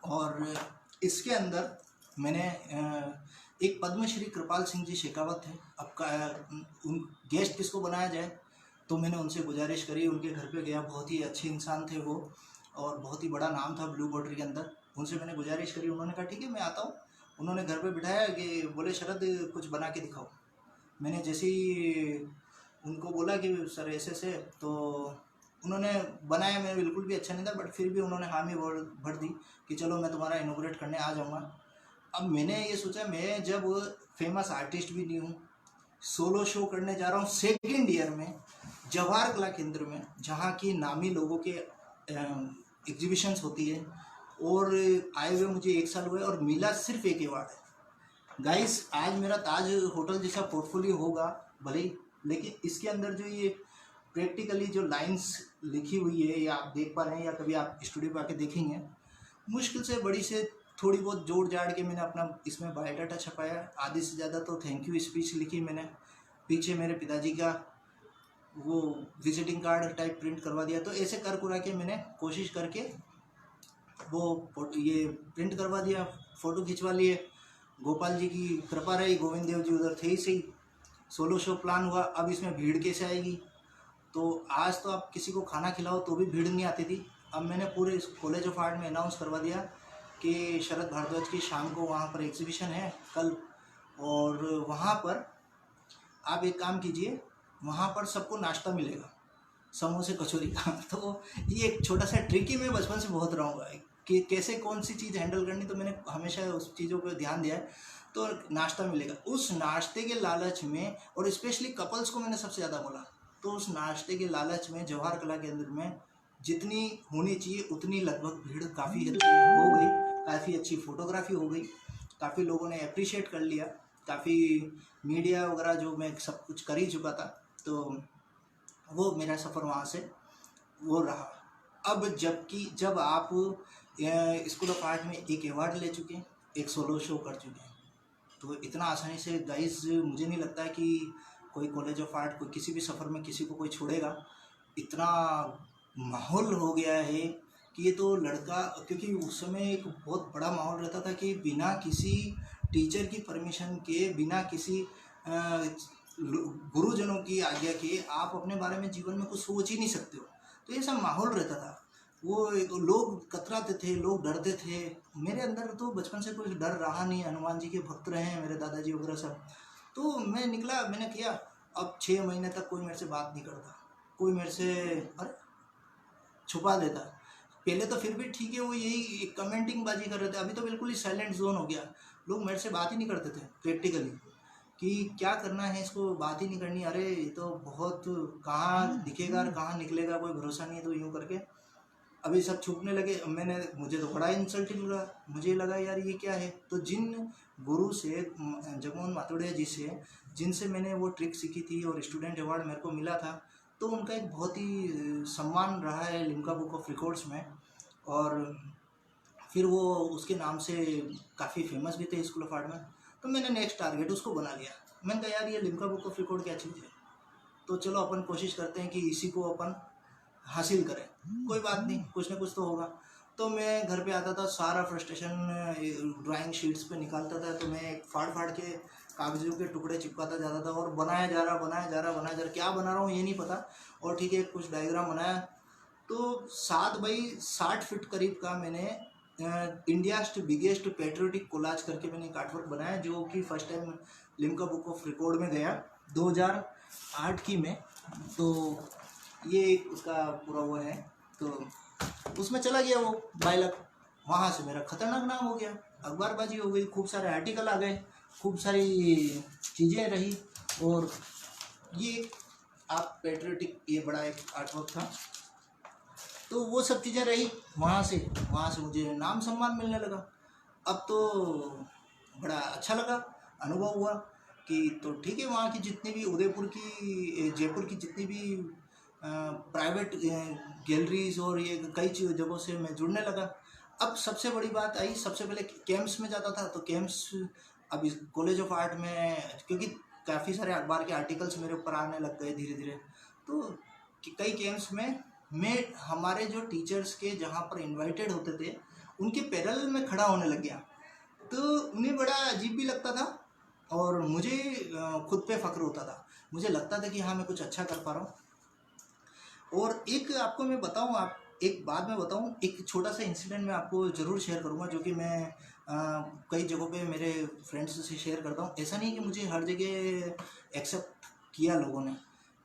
और इसके अंदर मैंने एक पद्मश्री कृपाल सिंह जी शेखावत थे। अब उन गेस्ट किसको बनाया जाए, तो मैंने उनसे गुजारिश करी, उनके घर पे गया। बहुत ही अच्छे इंसान थे वो, और बहुत ही बड़ा नाम था ब्लू पोट्री के अंदर। उनसे मैंने गुजारिश करी, उन्होंने कहा ठीक है मैं आता हूँ। उन्होंने घर पे बिठाया कि बोले शरद कुछ बना के दिखाओ। मैंने जैसे ही उनको बोला कि सर ऐसे से, तो उन्होंने बनाया। मैं बिल्कुल भी अच्छा नहीं था, बट फिर भी उन्होंने हामी भर दी कि चलो मैं तुम्हारा इनोग्रेट करने आ जाऊँगा। अब मैंने ये सोचा, मैं जब फेमस आर्टिस्ट भी नहीं हूँ, सोलो शो करने जा रहा हूँ सेकेंड ईयर में जवाहर कला केंद्र में, जहाँ की नामी लोगों के एग्जीबिशंस होती है, और आए हुए मुझे 1 साल हुए और मिला सिर्फ एक अवार्ड है। गाइस, आज मेरा ताज होटल जैसा पोर्टफोलियो होगा भले ही, लेकिन इसके अंदर जो ये प्रैक्टिकली जो लाइंस लिखी हुई है, या आप देख पा रहे हैं या कभी आप स्टूडियो पर आके देखेंगे, मुश्किल से बड़ी से थोड़ी बहुत जोड़ जाड़ के मैंने अपना इसमें बायोडाटा छपाया। आधे से ज़्यादा तो थैंक यू स्पीच लिखी मैंने। पीछे मेरे पिताजी का वो विजिटिंग कार्ड टाइप प्रिंट करवा दिया। तो ऐसे कर कुरा के मैंने कोशिश करके वो ये प्रिंट करवा दिया, फ़ोटो खिंचवा लिए। गोपाल जी की कृपा रही, गोविंद देव जी उधर थे ही सही। सोलो शो प्लान हुआ। अब इसमें भीड़ कैसे आएगी, तो आज तो आप किसी को खाना खिलाओ तो भी भीड़ नहीं आती थी। अब मैंने पूरे कॉलेज ऑफ आर्ट में अनाउंस करवा दिया कि शरद भारद्वाज की शाम को वहाँ पर एग्जीबिशन है कल, और वहाँ पर आप एक काम कीजिए, वहाँ पर सबको नाश्ता मिलेगा समोसे कचौरी का। तो ये एक छोटा सा ट्रिक ही मैं बचपन से बहुत रहा हूँ कि कैसे कौन सी चीज़ हैंडल करनी, तो मैंने हमेशा उस चीज़ों पर ध्यान दिया है। तो नाश्ता मिलेगा, उस नाश्ते के लालच में, और स्पेशली कपल्स को मैंने सबसे ज़्यादा बोला, तो उस नाश्ते के लालच में जवाहर कला केंद्र में जितनी होनी चाहिए उतनी लगभग भीड़ काफ़ी अच्छी हो गई, काफ़ी अच्छी फोटोग्राफी हो गई, काफ़ी लोगों ने अप्रिशिएट कर लिया, काफ़ी मीडिया वगैरह जो मैं सब कुछ कर ही चुका था। तो वो मेरा सफ़र वहाँ से वो रहा। अब जब आप स्कूल ऑफ आर्ट में एक अवार्ड ले चुके हैं, एक सोलो शो कर चुके हैं, तो इतना आसानी से गाइस मुझे नहीं लगता है कि कोई कॉलेज ऑफ आर्ट कोई किसी भी सफ़र में किसी को कोई छोड़ेगा। इतना माहौल हो गया है कि ये तो लड़का, क्योंकि उस समय एक बहुत बड़ा माहौल रहता था कि बिना किसी टीचर की परमिशन के, बिना किसी गुरुजनों की आज्ञा के आप अपने बारे में जीवन में कुछ सोच ही नहीं सकते हो। तो ये सब माहौल रहता था। वो लोग कतराते थे, लोग डरते थे। मेरे अंदर तो बचपन से कोई डर रहा नहीं। हनुमान जी के भक्त रहे हैं मेरे दादाजी वगैरह सब। तो मैं निकला, मैंने किया। अब 6 महीने तक कोई मेरे से बात नहीं करता, कोई मेरे से अरे छुपा देता। पहले तो फिर भी ठीक है, वो यही कमेंटिंग बाजी कर रहे थे। अभी तो बिल्कुल ही साइलेंट जोन हो गया। लोग मेरे से बात ही नहीं करते थे प्रैक्टिकली कि क्या करना है इसको, बात ही नहीं करनी। अरे ये तो बहुत कहाँ दिखेगा और कहाँ निकलेगा, कोई भरोसा नहीं है। तो यूँ करके अभी सब छुपने लगे। मुझे तो बड़ा इंसल्टिंग लगा। मुझे लगा यार ये क्या है। तो जिन गुरु से, जगमोहन माथुड़िया जी से, जिनसे मैंने वो ट्रिक सीखी थी और स्टूडेंट अवार्ड मेरे को मिला था, तो उनका एक बहुत ही सम्मान रहा है लिम्का बुक ऑफ रिकॉर्ड्स में। और फिर वो उसके नाम से काफ़ी फेमस भी थे स्कूल ऑफ आर्ट में। तो मैंने नेक्स्ट टारगेट उसको बना लिया। मैंने कहा यार ये लिम्का बुक ऑफ रिकॉर्ड क्या चीज़ है, तो चलो अपन कोशिश करते हैं कि इसी को अपन हासिल करें। कोई बात नहीं, कुछ ना कुछ तो होगा। तो मैं घर पे आता था, सारा फ्रस्ट्रेशन ड्राइंग शीट्स पे निकालता था। तो मैं फाड़ फाड़ के कागज़ों के टुकड़े चिपकाता जाता था, और बनाया जा रहा, क्या बना रहा हूँ ये नहीं पता। और ठीक है, कुछ डायग्राम बनाया। तो 7 बाई 60 फीट करीब का मैंने इंडियास्ट बिगेस्ट पेट्रियोटिक कोलाज करके मैंने एक आर्टवर्क बनाया, जो कि first time Limca book of record में गया 2008 की में। तो ये उसका पूरा वो है। तो उसमें चला गया वो बाइलक। वहाँ से मेरा खतरनाक नाम हो गया, अखबारबाजी हो गई, खूब सारे आर्टिकल आ गए, खूब सारी चीज़ें रही। और ये आप पेट्रियोटिक, ये बड़ा एक आर्टवर्क था। तो वो सब चीज़ें रही। वहाँ से मुझे नाम सम्मान मिलने लगा। अब तो बड़ा अच्छा लगा, अनुभव हुआ कि तो ठीक है, वहाँ की जितनी भी उदयपुर की, जयपुर की जितनी भी प्राइवेट गैलरीज और ये कई जगहों से मैं जुड़ने लगा। अब सबसे बड़ी बात आई, सबसे पहले कैंप्स में जाता था, तो कैंप्स अब इस कॉलेज ऑफ आर्ट में, क्योंकि काफ़ी सारे अखबार के आर्टिकल्स मेरे ऊपर आने लग गए धीरे धीरे, तो कई कैंप्स में मैं हमारे जो टीचर्स के जहाँ पर इनवाइटेड होते थे उनके पैरल में खड़ा होने लग गया। तो उन्हें बड़ा अजीब भी लगता था और मुझे खुद पे फ़ख्र होता था। मुझे लगता था कि हाँ, मैं कुछ अच्छा कर पा रहा हूँ। और एक आपको मैं बताऊँ, आप एक बात मैं बताऊँ, एक छोटा सा इंसिडेंट मैं आपको ज़रूर शेयर करूँगा, जो कि मैं कई जगहों पे मेरे फ्रेंड्स से शेयर करता हूँ। ऐसा नहीं कि मुझे हर जगह एक्सेप्ट किया लोगों ने।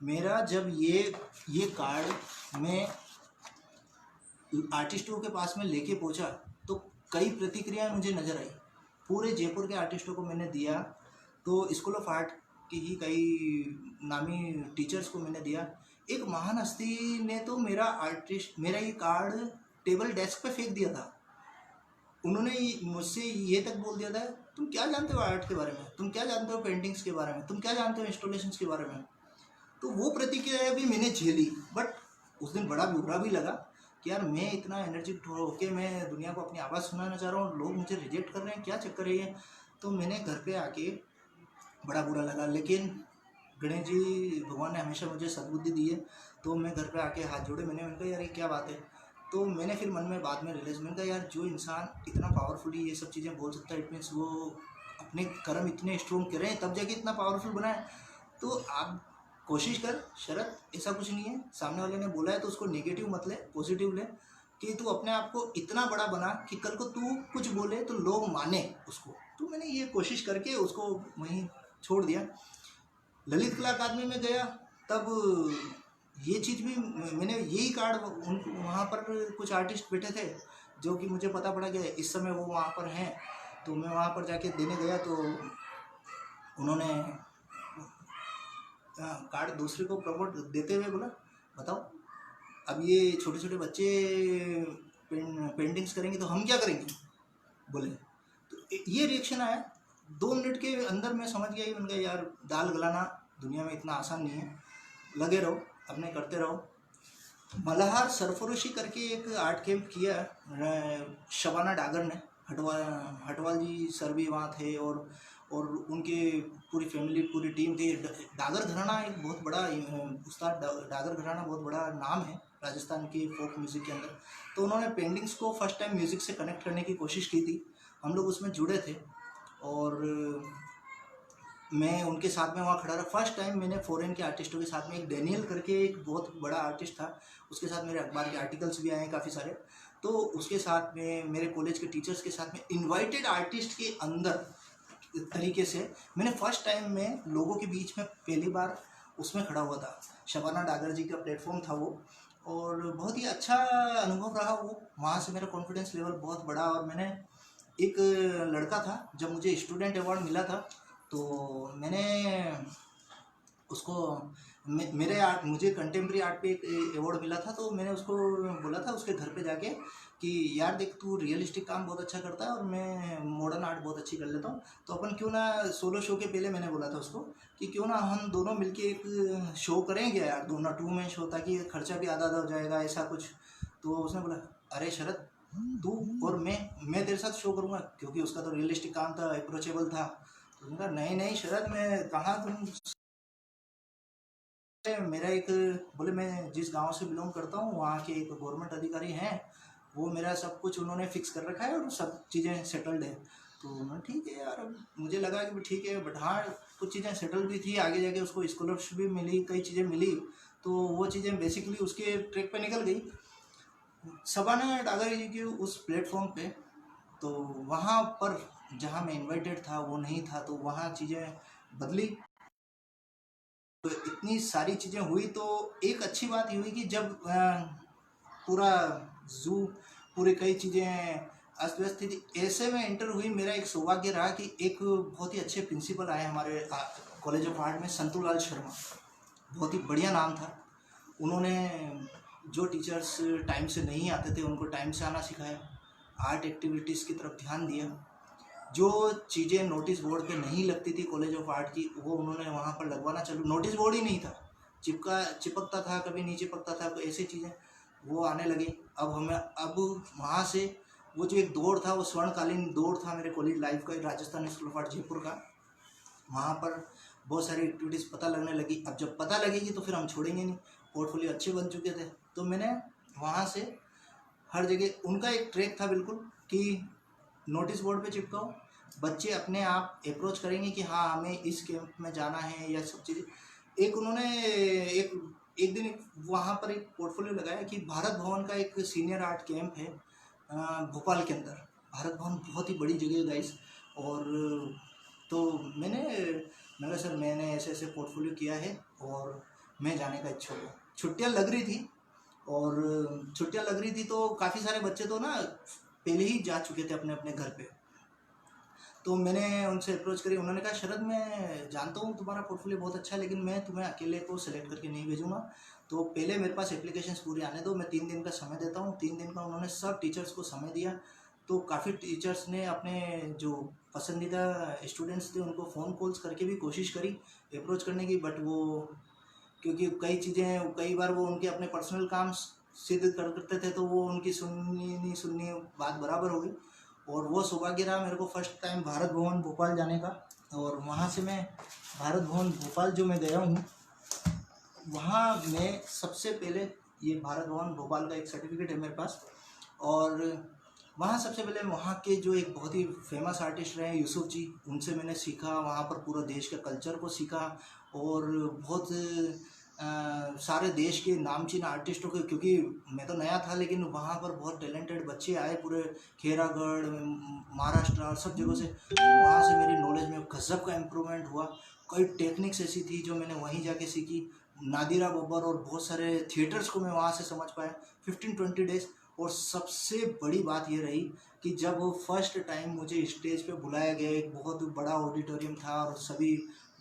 मेरा जब ये कार्ड मैं आर्टिस्टों के पास में लेके पहुंचा तो कई प्रतिक्रियाएं मुझे नज़र आई। पूरे जयपुर के आर्टिस्टों को मैंने दिया, तो स्कूल ऑफ आर्ट की ही कई नामी टीचर्स को मैंने दिया। एक महान हस्ती ने तो मेरा ये कार्ड टेबल डेस्क पे फेंक दिया था। उन्होंने मुझसे ये तक बोल दिया था, तुम क्या जानते हो आर्ट के बारे में, तुम क्या जानते हो पेंटिंग्स के बारे में, तुम क्या जानते हो इंस्टॉलेशंस के बारे में। तो वो प्रतिक्रिया भी मैंने झेली, बट उस दिन बड़ा बुरा भी लगा कि यार मैं इतना एनर्जेटिक होके मैं दुनिया को अपनी आवाज़ सुनाना चाह रहा हूँ, लोग मुझे रिजेक्ट कर रहे हैं, क्या चक्कर है ये। तो मैंने घर पे आके बड़ा बुरा लगा, लेकिन गणेश जी भगवान ने हमेशा मुझे सद्बुद्धि दी है। तो मैं घर पे आके हाथ जोड़े, मैंने कहा यार ये क्या बात है। तो मैंने फिर मन में बाद में रियलाइज, मैंने कहा यार जो इंसान इतना पावरफुली ये सब चीज़ें बोल सकता है, इट मीन्स वो अपने कर्म इतने स्ट्रॉन्ग करें तब जाके इतना पावरफुल बनाए। तो आप कोशिश कर शरद, ऐसा कुछ नहीं है, सामने वाले ने बोला है तो उसको नेगेटिव मत ले, पॉजिटिव ले, कि तू अपने आप को इतना बड़ा बना कि कल को तू कुछ बोले तो लोग माने उसको। तो मैंने ये कोशिश करके उसको वहीं छोड़ दिया। ललित कला अकादमी में गया, तब ये चीज़ भी मैंने यही कार्ड वहाँ पर कुछ आर्टिस्ट बैठे थे जो कि मुझे पता पड़ा कि इस समय वो वहाँ पर हैं। तो मैं वहाँ पर जाके देने गया तो उन्होंने कार्ड दूसरे को प्रमोट देते हुए बोला, बताओ अब ये छोटे छोटे बच्चे पेंटिंग्स करेंगे तो हम क्या करेंगे, बोले। तो ये रिएक्शन आया 2 मिनट के अंदर। मैं समझ गया, मैंने कहा यार दाल गलाना दुनिया में इतना आसान नहीं है, लगे रहो, अपने करते रहो। मल्हार सरफरोशी करके एक आर्ट कैंप किया शबाना डागर ने, हटवाल जी सर भी वहाँ थे और उनके पूरी फैमिली, पूरी टीम थी। डागर घराना एक बहुत बड़ा उस्ताद डागर घराना बहुत बड़ा नाम है राजस्थान के फोक म्यूज़िक के अंदर। तो उन्होंने पेंटिंग्स को फर्स्ट टाइम म्यूज़िक से कनेक्ट करने की कोशिश की थी, हम लोग उसमें जुड़े थे और मैं उनके साथ में वहाँ खड़ा रहा। फर्स्ट टाइम मैंने फॉरेन के आर्टिस्टों के साथ में, एक डैनियल करके एक बहुत बड़ा आर्टिस्ट था, उसके साथ मेरे अखबार के आर्टिकल्स भी आए हैं काफ़ी सारे। तो उसके साथ में मेरे कॉलेज के टीचर्स के साथ में इनवाइटेड आर्टिस्ट के अंदर तरीके से मैंने फर्स्ट टाइम में लोगों के बीच में पहली बार उसमें खड़ा हुआ था। शबाना डागर जी का प्लेटफॉर्म था वो, और बहुत ही अच्छा अनुभव रहा वो। वहाँ से मेरा कॉन्फिडेंस लेवल बहुत बढ़ा। और मैंने एक लड़का था, जब मुझे स्टूडेंट अवार्ड मिला था तो मैंने उसको मेरे आर्ट, मुझे कंटेम्प्रेरी आर्ट पे एक अवार्ड मिला था, तो मैंने उसको बोला था उसके घर पे जाके कि यार देख, तू रियलिस्टिक काम बहुत अच्छा करता है और मैं मॉडर्न आर्ट बहुत अच्छी कर लेता हूँ, तो अपन क्यों ना सोलो शो के पहले मैंने बोला था उसको कि क्यों ना हम दोनों मिलके एक शो करेंगे यार, दोनों 2 मैन शो, ताकि खर्चा भी आधा आधा हो जाएगा, ऐसा कुछ। तो उसने बोला अरे शरद, तू और मैं तेरे साथ शो करूँगा, क्योंकि उसका तो रियलिस्टिक काम था, अप्रोचेबल था। तो उसने कहा नहीं नहीं शरद, मैं कहाँ, तुम मेरा एक, बोले मैं जिस गांव से बिलोंग करता हूँ वहाँ के एक गवर्नमेंट अधिकारी हैं, वो मेरा सब कुछ उन्होंने फिक्स कर रखा है और सब चीज़ें सेटल्ड है। तो मैं ठीक है यार, मुझे लगा कि ठीक है, बट हाँ कुछ चीज़ें सेटल भी थी, आगे जाके उसको स्कॉलरशिप भी मिली, कई चीज़ें मिली, तो वो चीज़ें बेसिकली उसके ट्रैक पे निकल गई। शबाना डागर जी के उस प्लेटफॉर्म पे, तो वहाँ पर जहाँ मैं इन्वाइटेड था वो नहीं था, तो वहाँ चीज़ें बदली। तो इतनी सारी चीज़ें हुई, तो एक अच्छी बात ये हुई कि जब पूरा जू, पूरे कई चीज़ें अस्त व्यस्त थी, ऐसे में एंटर हुई। मेरा एक सौभाग्य रहा कि एक बहुत ही अच्छे प्रिंसिपल आए हमारे कॉलेज ऑफ आर्ट में, संतूलाल शर्मा, बहुत ही बढ़िया नाम था। उन्होंने जो टीचर्स टाइम से नहीं आते थे उनको टाइम से आना सिखाया, आर्ट एक्टिविटीज़ की तरफ ध्यान दिया, जो चीज़ें नोटिस बोर्ड पे नहीं लगती थी कॉलेज ऑफ आर्ट की, वो उन्होंने वहाँ पर लगवाना चालू। नोटिस बोर्ड ही नहीं था, चिपकता था, कभी नहीं चिपकता था, तो ऐसी चीज़ें वो आने लगी। अब वहाँ से वो जो एक दौर था, वो स्वर्णकालीन दौर था मेरे कॉलेज लाइफ का, Rajasthan school of art Jaipur का। वहाँ पर बहुत सारी एक्टिविटीज़ पता लगने लगी। अब जब पता लगेगी तो फिर हम छोड़ेंगे नहीं, पोर्टफोलियो अच्छे बन चुके थे। तो मैंने वहाँ से हर जगह उनका एक ट्रैक था बिल्कुल कि नोटिस बोर्ड पे चिपकाओ, बच्चे अपने आप अप्रोच करेंगे कि हाँ हमें इस कैंप में जाना है या सब चीज़ें। एक उन्होंने एक एक दिन वहाँ पर एक पोर्टफोलियो लगाया कि भारत भवन का एक सीनियर आर्ट कैंप है भोपाल के अंदर। भारत भवन बहुत ही बड़ी जगह है गाइस। और तो मैंने कहा सर मैंने ऐसे ऐसे पोर्टफोलियो किया है और मैं जाने का इच्छुक हूँ। छुट्टियाँ लग रही थी, और छुट्टियाँ लग रही थी तो काफ़ी सारे बच्चे तो ना पहले ही जा चुके थे अपने अपने घर पे। तो मैंने उनसे अप्रोच करी, उन्होंने कहा शरद मैं जानता हूँ तुम्हारा पोर्टफोलियो बहुत अच्छा है, लेकिन मैं तुम्हें अकेले को सेलेक्ट करके नहीं भेजूँगा, तो पहले मेरे पास एप्लीकेशंस पूरी आने दो, मैं 3 दिन का समय देता हूँ। 3 दिन का उन्होंने सब टीचर्स को समय दिया। तो काफ़ी टीचर्स ने अपने जो पसंदीदा स्टूडेंट्स थे उनको फ़ोन कॉल्स करके भी कोशिश करी अप्रोच करने की, बट वो क्योंकि कई बार वो उनके अपने पर्सनल काम सिद्ध करते थे, तो वो उनकी सुननी बात बराबर हो गई। और वो सौभाग्य रहा मेरे को फर्स्ट टाइम भारत भवन भोपाल जाने का। और वहाँ से मैं भारत भवन भोपाल जो मैं गया हूँ, वहाँ मैं सबसे पहले ये भारत भवन भोपाल का एक सर्टिफिकेट है मेरे पास। और वहाँ सबसे पहले वहाँ के जो एक बहुत ही फेमस आर्टिस्ट रहे यूसुफ जी, उनसे मैंने सीखा, वहाँ पर पूरा देश के कल्चर को सीखा। और बहुत सारे देश के नामचीन आर्टिस्टों के, क्योंकि मैं तो नया था लेकिन वहाँ पर बहुत टैलेंटेड बच्चे आए पूरे खेरागढ़ महाराष्ट्र सब जगहों से। वहाँ से मेरी नॉलेज में गजब का इम्प्रूवमेंट हुआ। कई टेक्निक्स ऐसी थी जो मैंने वहीं जाके सीखी। नादिरा बब्बर और बहुत सारे थिएटर्स को मैं वहाँ से समझ पाया 15-20 डेज। और सबसे बड़ी बात ये रही कि जब वो फर्स्ट टाइम मुझे स्टेज पे बुलाया गया, एक बहुत बड़ा ऑडिटोरियम था और सभी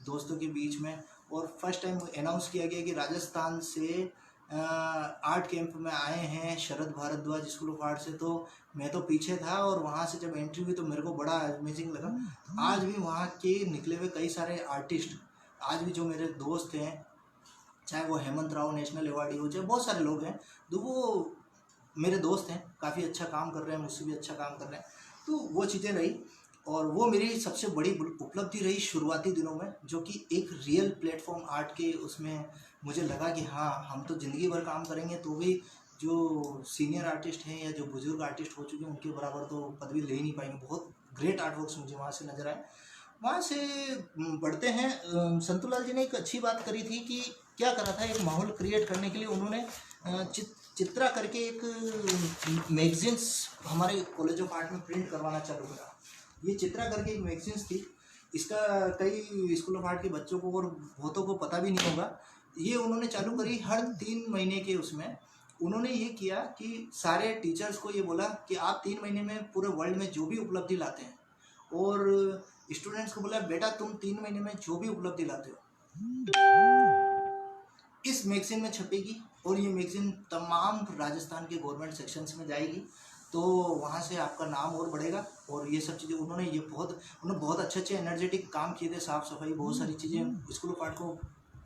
दोस्तों के बीच में, और फर्स्ट टाइम अनाउंस किया गया कि राजस्थान से आर्ट कैंप में आए हैं शरद भारद्वाज स्कूल ऑफ आर्ट से। तो मैं तो पीछे था, और वहाँ से जब एंट्री हुई तो मेरे को बड़ा अमेजिंग लगा। आज भी वहाँ के निकले हुए कई सारे आर्टिस्ट, आज भी जो मेरे दोस्त हैं, चाहे वो हेमंत राव नेशनल अवार्डी हो, चाहे बहुत सारे लोग हैं, तो वो मेरे दोस्त हैं, काफ़ी अच्छा काम कर रहे हैं, मुझसे भी अच्छा काम कर रहे हैं। तो वो चीज़ें रही, और वो मेरी सबसे बड़ी उपलब्धि रही शुरुआती दिनों में, जो कि एक रियल प्लेटफॉर्म आर्ट के उसमें मुझे लगा कि हाँ हम तो ज़िंदगी भर काम करेंगे तो भी जो सीनियर आर्टिस्ट हैं या जो बुजुर्ग आर्टिस्ट हो चुके हैं उनके बराबर तो पदवी ले ही नहीं पाएंगे। बहुत ग्रेट आर्ट वर्क्स मुझे वहाँ से नज़र आए। वहाँ से बढ़ते हैं, संतूलाल जी ने एक अच्छी बात करी थी कि क्या करा था, एक माहौल क्रिएट करने के लिए उन्होंने चित्रा करके एक मैगजीन्स हमारे कॉलेज ऑफ आर्ट में प्रिंट करवाना चालू करा। ये चित्रा करके एक मैगजीन्स थी, इसका कई स्कूल ऑफ आर्ट के बच्चों को और बहुतों को पता भी नहीं होगा। ये उन्होंने चालू करी हर 3 महीने के उसमें उन्होंने ये किया कि सारे टीचर्स को ये बोला कि आप 3 महीने में पूरे वर्ल्ड में जो भी उपलब्धि लाते हैं, और स्टूडेंट्स को बोला बेटा तुम 3 महीने में जो भी उपलब्धि लाते हो इस मैगजीन में छपेगी, और ये मैगजीन तमाम राजस्थान के गवर्नमेंट सेक्शंस में जाएगी, तो वहाँ से आपका नाम और बढ़ेगा। और ये सब चीज़ें उन्होंने बहुत अच्छे अच्छे एनर्जेटिक काम किए थे, साफ़ सफाई बहुत सारी चीज़ें स्कूल ऑफ आर्ट को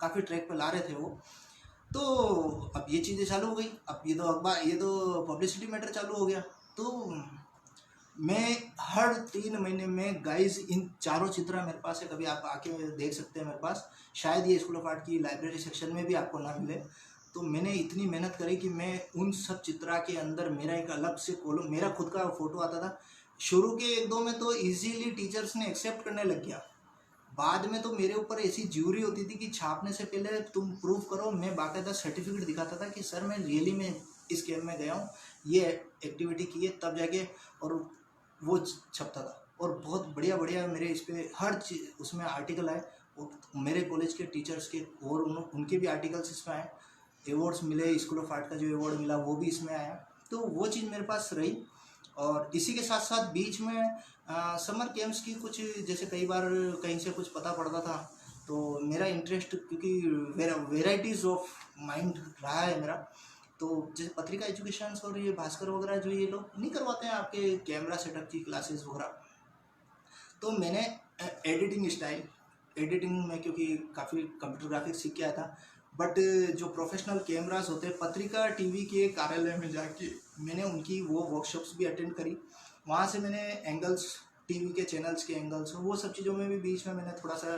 काफ़ी ट्रैक पे ला रहे थे वो। तो अब ये चीज़ें चालू हो गई, अब ये तो पब्लिसिटी मैटर चालू हो गया। तो मैं हर 3 महीने में गाइस इन चारों चित्र मेरे पास है, कभी आप आके देख सकते हैं मेरे पास, शायद ये स्कूल ऑफ आर्ट की लाइब्रेरी सेक्शन में भी आपको ना मिले। तो मैंने इतनी मेहनत करी कि मैं उन सब चित्रा के अंदर मेरा एक अलग से कॉलम, मेरा खुद का फ़ोटो आता था। शुरू के 1-2 में तो इजीली टीचर्स ने एक्सेप्ट करने लग गया, बाद में तो मेरे ऊपर ऐसी ज्यूरी होती थी कि छापने से पहले तुम प्रूव करो। मैं बाकायदा सर्टिफिकेट दिखाता था कि सर मैं रियली में इस कैंप में गया हूँ, ये एक्टिविटी की है, तब जाके और वो छपता था। और बहुत बढ़िया बढ़िया मेरे इस पर हर चीज़ उसमें आर्टिकल आए, और मेरे कॉलेज के टीचर्स के और उनके भी आर्टिकल्स इसमें आए, एवॉर्ड्स मिले, स्कूल ऑफ आर्ट का जो अवार्ड मिला वो भी इसमें आया। तो वो चीज़ मेरे पास रही। और इसी के साथ साथ बीच में समर कैंप्स की कुछ, जैसे कई बार कहीं से कुछ पता पड़ता था, तो मेरा इंटरेस्ट, क्योंकि वेराइटीज़ ऑफ माइंड रहा है मेरा, तो जैसे पत्रिका एजुकेशन और ये भास्कर वगैरह जो ये लोग नहीं करवाते हैं आपके कैमरा सेटअप की क्लासेस वगैरह, तो मैंने एडिटिंग में, क्योंकि काफ़ी कंप्यूटर ग्राफिक्स सीख के आया था, बट जो प्रोफेशनल कैमरास होते हैं, पत्रिका टीवी के कार्यालय में जाके मैंने उनकी वो वर्कशॉप्स भी अटेंड करी। वहाँ से मैंने एंगल्स, टीवी के चैनल्स के एंगल्स, वो सब चीज़ों में भी बीच में मैंने थोड़ा सा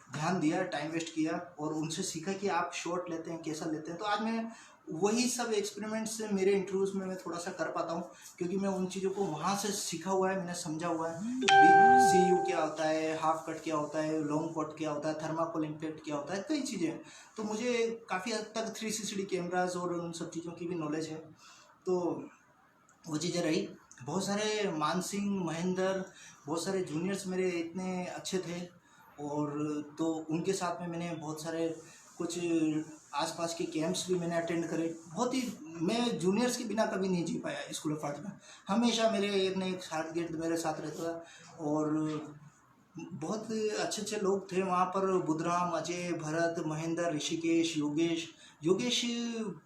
ध्यान दिया, टाइम वेस्ट किया और उनसे सीखा कि आप शॉट लेते हैं कैसा लेते हैं। तो आज मैं वही सब एक्सपेरिमेंट्स से मेरे इंटरव्यूज़ में मैं थोड़ा सा कर पाता हूँ, क्योंकि मैं उन चीज़ों को वहाँ से सीखा हुआ है, मैंने समझा हुआ है। CU क्या होता है, हाफ कट क्या होता है, लॉन्ग कट क्या होता है, थर्माकोल इम्पैक्ट क्या होता है, कई चीज़ें। तो मुझे काफ़ी हद तक 360 कैमराज और उन सब चीज़ों की भी नॉलेज है। तो वो चीज़ें रही। बहुत सारे मान सिंह, महेंद्र, बहुत सारे जूनियर्स मेरे इतने अच्छे थे, और तो उनके साथ में मैंने बहुत सारे कुछ आसपास के कैंप्स भी मैंने अटेंड करे। बहुत ही, मैं जूनियर्स के बिना कभी नहीं जी पाया स्कूल ऑफ आर्ट में। हमेशा मेरे एक न एक साथ गिर्द मेरे साथ रहता था, और बहुत अच्छे अच्छे लोग थे वहाँ पर। बुधराम, अजय, भरत, महेंद्र, ऋषिकेश, योगेश। योगेश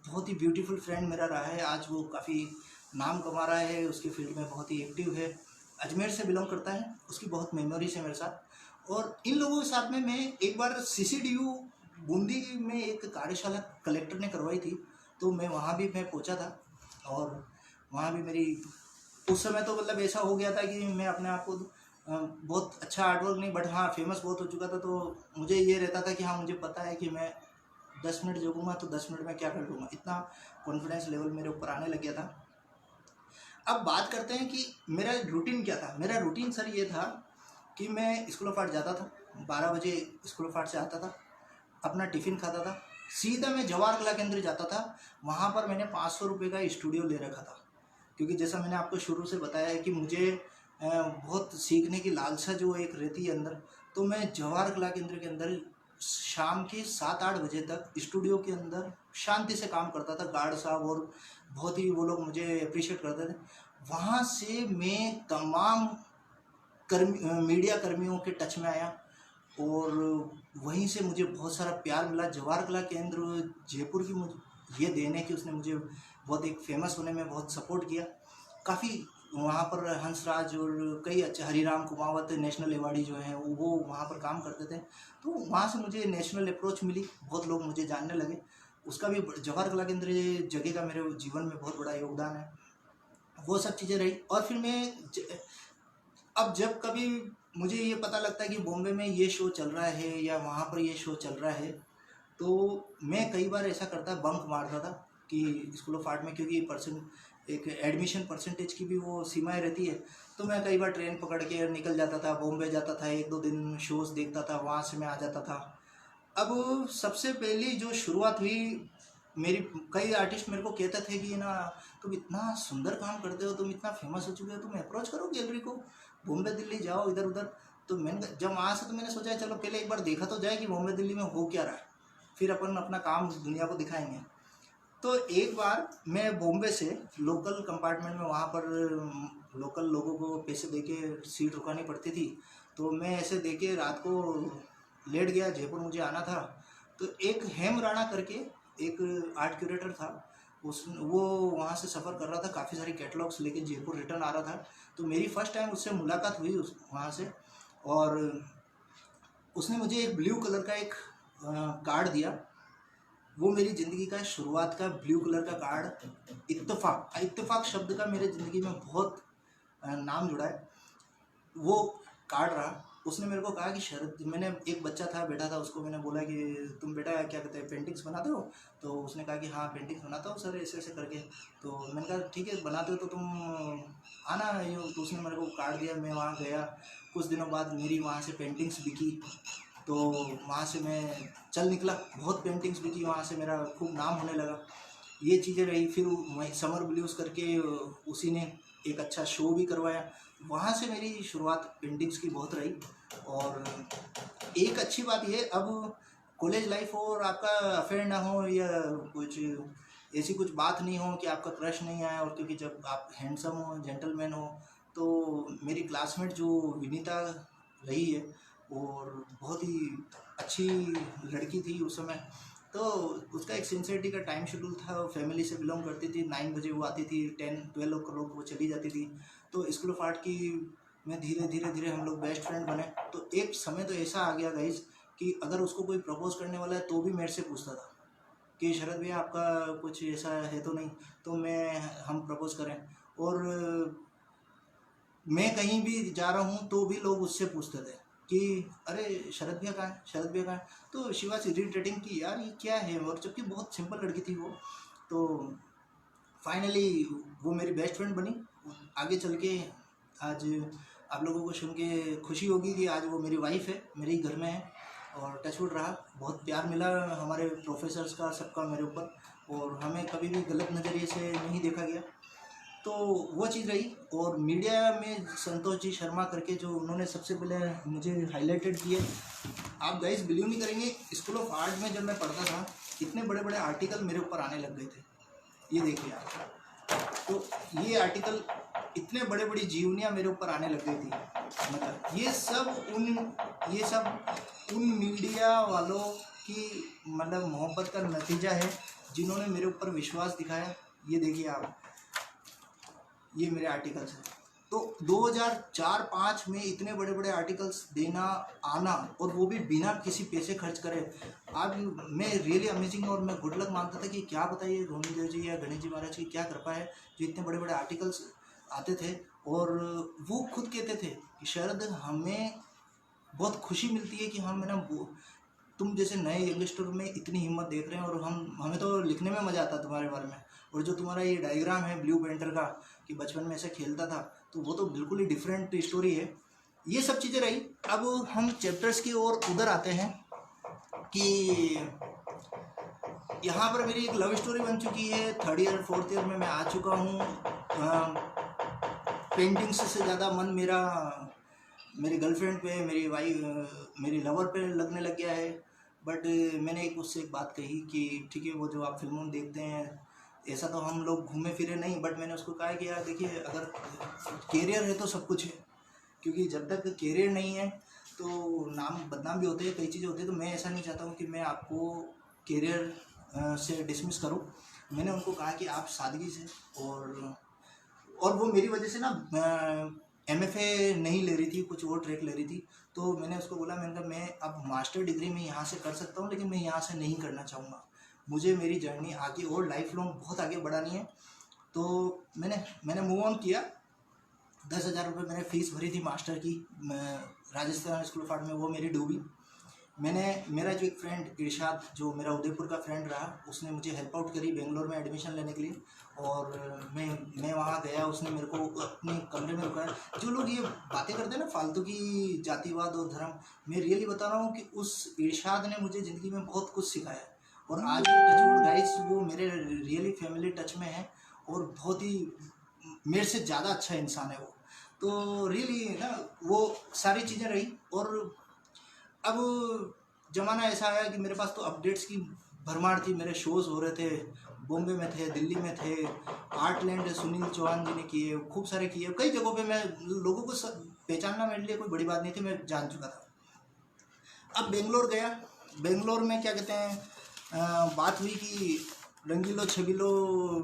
बहुत ही ब्यूटीफुल फ्रेंड मेरा रहा है, आज वो काफ़ी नाम कमा रहा है, उसके फील्ड में बहुत ही एक्टिव है, अजमेर से बिलोंग करता है, उसकी बहुत मेमोरीज है मेरे साथ। और इन लोगों के साथ में मैं एक बार CCDU बूंदी में एक कार्यशाला कलेक्टर ने करवाई थी, तो मैं वहाँ भी मैं पहुँचा था। और वहाँ भी मेरी उस समय तो मतलब ऐसा हो गया था कि मैं अपने आप को बहुत अच्छा आर्टवर्क नहीं, बट हाँ फेमस बहुत हो चुका था। तो मुझे ये रहता था कि हाँ मुझे पता है कि मैं 10 मिनट जगूंगा तो 10 मिनट में क्या कर लूँगा, इतना कॉन्फिडेंस लेवल मेरे ऊपर आने लग गया था। अब बात करते हैं कि मेरा रूटीन क्या था। मेरा रूटीन सर ये था कि मैं स्कूल ऑफ आर्ट जाता था, 12 बजे स्कूल ऑफ आर्ट से आता था, अपना टिफ़िन खाता था, सीधा मैं जवाहर कला केंद्र जाता था। वहाँ पर मैंने 500 रुपये का स्टूडियो ले रखा था, क्योंकि जैसा मैंने आपको शुरू से बताया है कि मुझे बहुत सीखने की लालसा जो एक रहती है अंदर। तो मैं जवाहर कला केंद्र के अंदर शाम के 7-8 बजे तक स्टूडियो के अंदर शांति से काम करता था। गार्ड साहब और बहुत ही वो लोग मुझे अप्रिशिएट करते थे। वहाँ से मैं तमाम मीडिया कर्मियों के टच में आया, और वहीं से मुझे बहुत सारा प्यार मिला। जवाहर कला केंद्र जयपुर की मुझे ये देन है कि उसने मुझे बहुत एक फेमस होने में बहुत सपोर्ट किया। काफ़ी वहाँ पर हंसराज और कई अच्छे, हरिराम कुमावत नेशनल अवार्डी जो हैं वो वहाँ पर काम करते थे। तो वहाँ से मुझे नेशनल अप्रोच मिली, बहुत लोग मुझे जानने लगे। उसका भी जवाहर कला केंद्र जगह का मेरे जीवन में बहुत बड़ा योगदान है। वो सब चीज़ें रही। और फिर अब जब कभी मुझे ये पता लगता है कि बॉम्बे में ये शो चल रहा है या वहाँ पर ये शो चल रहा है, तो मैं कई बार ऐसा करता, बंक मारता था कि स्कूल ऑफ आर्ट में, क्योंकि एक एडमिशन परसेंटेज की भी वो सीमाएं रहती है। तो मैं कई बार ट्रेन पकड़ के निकल जाता था, बॉम्बे जाता था, 1-2 दिन शोज़ देखता था, वहाँ से मैं आ जाता था। अब सबसे पहली जो शुरुआत हुई मेरी, कई आर्टिस्ट मेरे को कहते थे कि ना तुम इतना सुंदर काम करते हो, तुम इतना फेमस हो चुके हो, तुम अप्रोच करो गैलरी को, बॉम्बे दिल्ली जाओ इधर उधर। तो मैंने जब वहाँ से, तो मैंने सोचा चलो पहले एक बार देखा तो जाए कि बॉम्बे दिल्ली में हो क्या रहा है, फिर अपन अपना काम दुनिया को दिखाएंगे। तो एक बार मैं बॉम्बे से लोकल कंपार्टमेंट में, वहाँ पर लोकल लोगों को पैसे दे के सीट रुकानी पड़ती थी, तो मैं ऐसे दे के रात को लेट गया, जयपुर मुझे आना था। तो एक हेम राणा करके एक आर्ट क्यूरेटर था, वो वहाँ से सफ़र कर रहा था, काफ़ी सारी कैटलॉग्स लेके जयपुर रिटर्न आ रहा था। तो मेरी फर्स्ट टाइम उससे मुलाकात हुई वहाँ से, और उसने मुझे एक ब्लू कलर का एक कार्ड दिया। वो मेरी ज़िंदगी का शुरुआत का ब्लू कलर का कार्ड, इत्तेफाक शब्द का मेरे ज़िंदगी में बहुत नाम जुड़ा है। वो कार्ड रहा। उसने मेरे को कहा कि शरद, मैंने, एक बच्चा था, बैठा था, उसको मैंने बोला कि तुम बेटा क्या कहते हैं, पेंटिंग्स बनाते हो? तो उसने कहा कि हाँ पेंटिंग्स बनाता हूँ सर, ऐसे ऐसे करके। तो मैंने कहा ठीक है बनाते हो तो तुम आना यूँ। तो उसने मेरे को कार्ड दिया, मैं वहाँ गया। कुछ दिनों बाद मेरी वहाँ से पेंटिंग्स बिकी, तो वहाँ से मैं चल निकला, बहुत पेंटिंग्स बिकी, वहाँ से मेरा खूब नाम होने लगा। ये चीज़ें रही। फिर वहीं समर ब्लूज़ करके उसी ने एक अच्छा शो भी करवाया, वहाँ से मेरी शुरुआत पेंटिंग्स की बहुत रही। और एक अच्छी बात ये, अब कॉलेज लाइफ हो और आपका अफेयर ना हो या कुछ ऐसी कुछ बात नहीं हो कि आपका क्रश नहीं आया, और क्योंकि जब आप हैंडसम हो, जेंटलमैन हो, तो मेरी क्लासमेट जो विनीता रही है, और बहुत ही अच्छी लड़की थी उस समय। तो उसका एक सिंसियरिटी का टाइम शेड्यूल था, फैमिली से बिलोंग करती थी, 9 बजे वो आती थी, 10-12 o'clock वो चली जाती थी। तो स्कूल ऑफ आर्ट की में धीरे धीरे धीरे हम लोग बेस्ट फ्रेंड बने। तो एक समय तो ऐसा आ गया गाइस कि अगर उसको कोई प्रपोज करने वाला है तो भी मेरे से पूछता था कि शरद भैया आपका कुछ ऐसा है तो नहीं, तो हम प्रपोज करें। और मैं कहीं भी जा रहा हूँ तो भी लोग उससे पूछते थे कि अरे शरद भैया कहाँ है, शरद भैया कहाँ है। तो शी वॉज इरिटेटिंग कि यार ये क्या है, और जबकि बहुत सिंपल लड़की थी वो। तो फाइनली वो मेरी बेस्ट फ्रेंड बनी। आगे चल के आज आप लोगों को सुन के खुशी होगी कि आज वो मेरी वाइफ है, मेरे ही घर में है। और टचवुड रहा, बहुत प्यार मिला हमारे प्रोफेसर्स का, सबका मेरे ऊपर, और हमें कभी भी गलत नज़रिए से नहीं देखा गया। तो वो चीज़ रही। और मीडिया में संतोष जी शर्मा करके जो उन्होंने सबसे पहले मुझे हाईलाइटेड किए, आप गाइस बिलीव नहीं करेंगे, स्कूल ऑफ आर्ट में जब मैं पढ़ता था इतने बड़े बड़े आर्टिकल मेरे ऊपर आने लग गए थे। ये देखिए आप, तो ये आर्टिकल इतने बड़े बड़ी जीवनियाँ मेरे ऊपर आने लग गई थी। मतलब ये सब उन मीडिया वालों की मतलब मोहब्बत का नतीजा है, जिन्होंने मेरे ऊपर विश्वास दिखाया। ये देखिए आप, ये मेरे आर्टिकल्स हैं। तो 2004-5 में इतने बड़े बड़े आर्टिकल्स देना आना, और वो भी बिना किसी पैसे खर्च करे, आज मैं रियली अमेजिंग और मैं गुड लक मानता था कि क्या पता ये धोनी देव जी या गणेश जी महाराज की क्या कृपा है जो इतने बड़े बड़े आर्टिकल्स आते थे। और वो खुद कहते थे कि शरद हमें बहुत खुशी मिलती है कि हम है ना तुम जैसे नए यंगस्टर में इतनी हिम्मत देख रहे हैं, और हमें तो लिखने में मज़ा आता है तुम्हारे बारे में। और जो तुम्हारा ये डायग्राम है ब्लू पेंटर का कि बचपन में ऐसे खेलता था, तो वो तो बिल्कुल ही डिफरेंट स्टोरी है। ये सब चीज़ें रही। अब हम चैप्टर्स की ओर उधर आते हैं कि यहाँ पर मेरी एक लव स्टोरी बन चुकी है। 3rd ईयर 4th ईयर में मैं आ चुका हूँ। पेंटिंग्स से ज़्यादा मन मेरा मेरी गर्लफ्रेंड पे, मेरी लवर पे लगने लग गया है। बट मैंने उससे एक बात कही कि ठीक है, वो जो आप फिल्मों में देखते हैं ऐसा तो हम लोग घूमे फिरे नहीं। बट मैंने उसको कहा कि यार देखिए, अगर कैरियर है तो सब कुछ है, क्योंकि जब तक कैरियर नहीं है तो नाम बदनाम भी होते हैं, कई चीज़ें होती है। तो मैं ऐसा नहीं चाहता हूँ कि मैं आपको कैरियर से डिसमिस करूँ। मैंने उनको कहा कि आप सादगी से, और वो मेरी वजह से ना MFA नहीं ले रही थी, कुछ और ट्रैक ले रही थी। तो मैंने उसको बोला, मैंने कहा मैं अब मास्टर डिग्री में यहाँ से कर सकता हूँ, लेकिन मैं यहाँ से नहीं करना चाहूँगा। मुझे मेरी जर्नी आगे और लाइफ लॉन्ग बहुत आगे बढ़ानी है। तो मैंने मूव ऑन किया। 10,000 रुपये मैंने फ़ीस भरी थी मास्टर की राजस्थान स्कूल ऑफ आर्ट में, वो मेरी डूबी। मेरा जो एक फ्रेंड इरशाद, जो मेरा उदयपुर का फ्रेंड रहा, उसने मुझे हेल्प आउट करी बेंगलोर में एडमिशन लेने के लिए। और मैं वहाँ गया, उसने मेरे को अपने कमरे में रुकाया। जो लोग ये बातें करते हैं ना फालतू की, जातिवाद और धर्म, मैं रियली बता रहा हूँ कि उस इरशाद ने मुझे ज़िंदगी में बहुत कुछ सिखाया। और आज भी टचवुड गाइस, वो मेरे रियली फैमिली टच में है, और बहुत ही मेरे से ज़्यादा अच्छा इंसान है वो। तो रियली ना वो सारी चीज़ें रही। और अब ज़माना ऐसा आया कि मेरे पास तो अपडेट्स की भरमार थी। मेरे शोज़ हो रहे थे, बॉम्बे में थे, दिल्ली में थे, आर्टलैंड सुनील चौहान जी ने किए, खूब सारे किए, कई जगहों पे मैं लोगों को पहचानना मेरे लिए कोई बड़ी बात नहीं थी, मैं जान चुका था। अब बेंगलोर गया। बेंगलोर में क्या कहते हैं, बात हुई कि रंगीलो छबीलो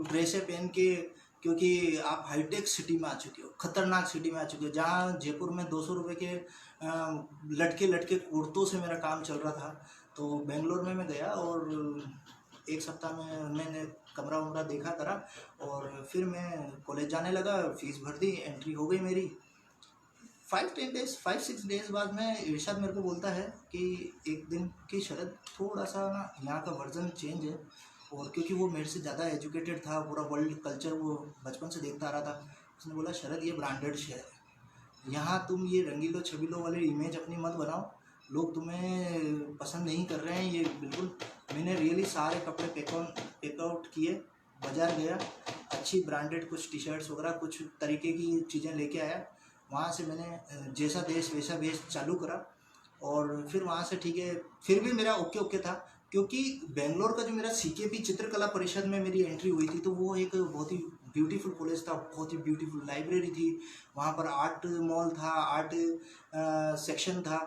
ड्रेसें पहन के, क्योंकि आप हाईटेक सिटी में आ चुके हो, खतरनाक सिटी में आ चुके हो, जहाँ जयपुर में 200 रुपये के लटके लटके कुर्तों से मेरा काम चल रहा था। तो बेंगलोर में मैं गया, और 1 सप्ताह में मैंने कमरा वमरा देखा करा, और फिर मैं कॉलेज जाने लगा। फ़ीस भर दी, एंट्री हो गई मेरी। 5-6 डेज बाद में इरशाद मेरे को बोलता है कि एक दिन कि शरद थोड़ा सा ना यहाँ का वर्जन चेंज है। और क्योंकि वो मेरे से ज़्यादा एजुकेटेड था, पूरा वर्ल्ड कल्चर वो बचपन से देखता आ रहा था। उसने बोला, शरद ये ब्रांडेड शहर है, यहाँ तुम ये रंगीलो छबीलो वाली इमेज अपनी मत बनाओ, लोग तुम्हें पसंद नहीं कर रहे हैं ये बिल्कुल। मैंने रियली सारे कपड़े पेकआउट किए, बाज़ार गया, अच्छी ब्रांडेड कुछ टी शर्ट्स वगैरह कुछ तरीके की चीज़ें लेके आया। वहाँ से मैंने जैसा देश वैसा भेष चालू करा। और फिर वहाँ से ठीक है, फिर भी मेरा ओके ओके था, क्योंकि बेंगलोर का जो मेरा CKP चित्रकला परिषद में मेरी एंट्री हुई थी, तो वो एक बहुत ही ब्यूटीफुल कॉलेज था, बहुत ही ब्यूटीफुल लाइब्रेरी थी, वहाँ पर आर्ट मॉल था, आर्ट सेक्शन था,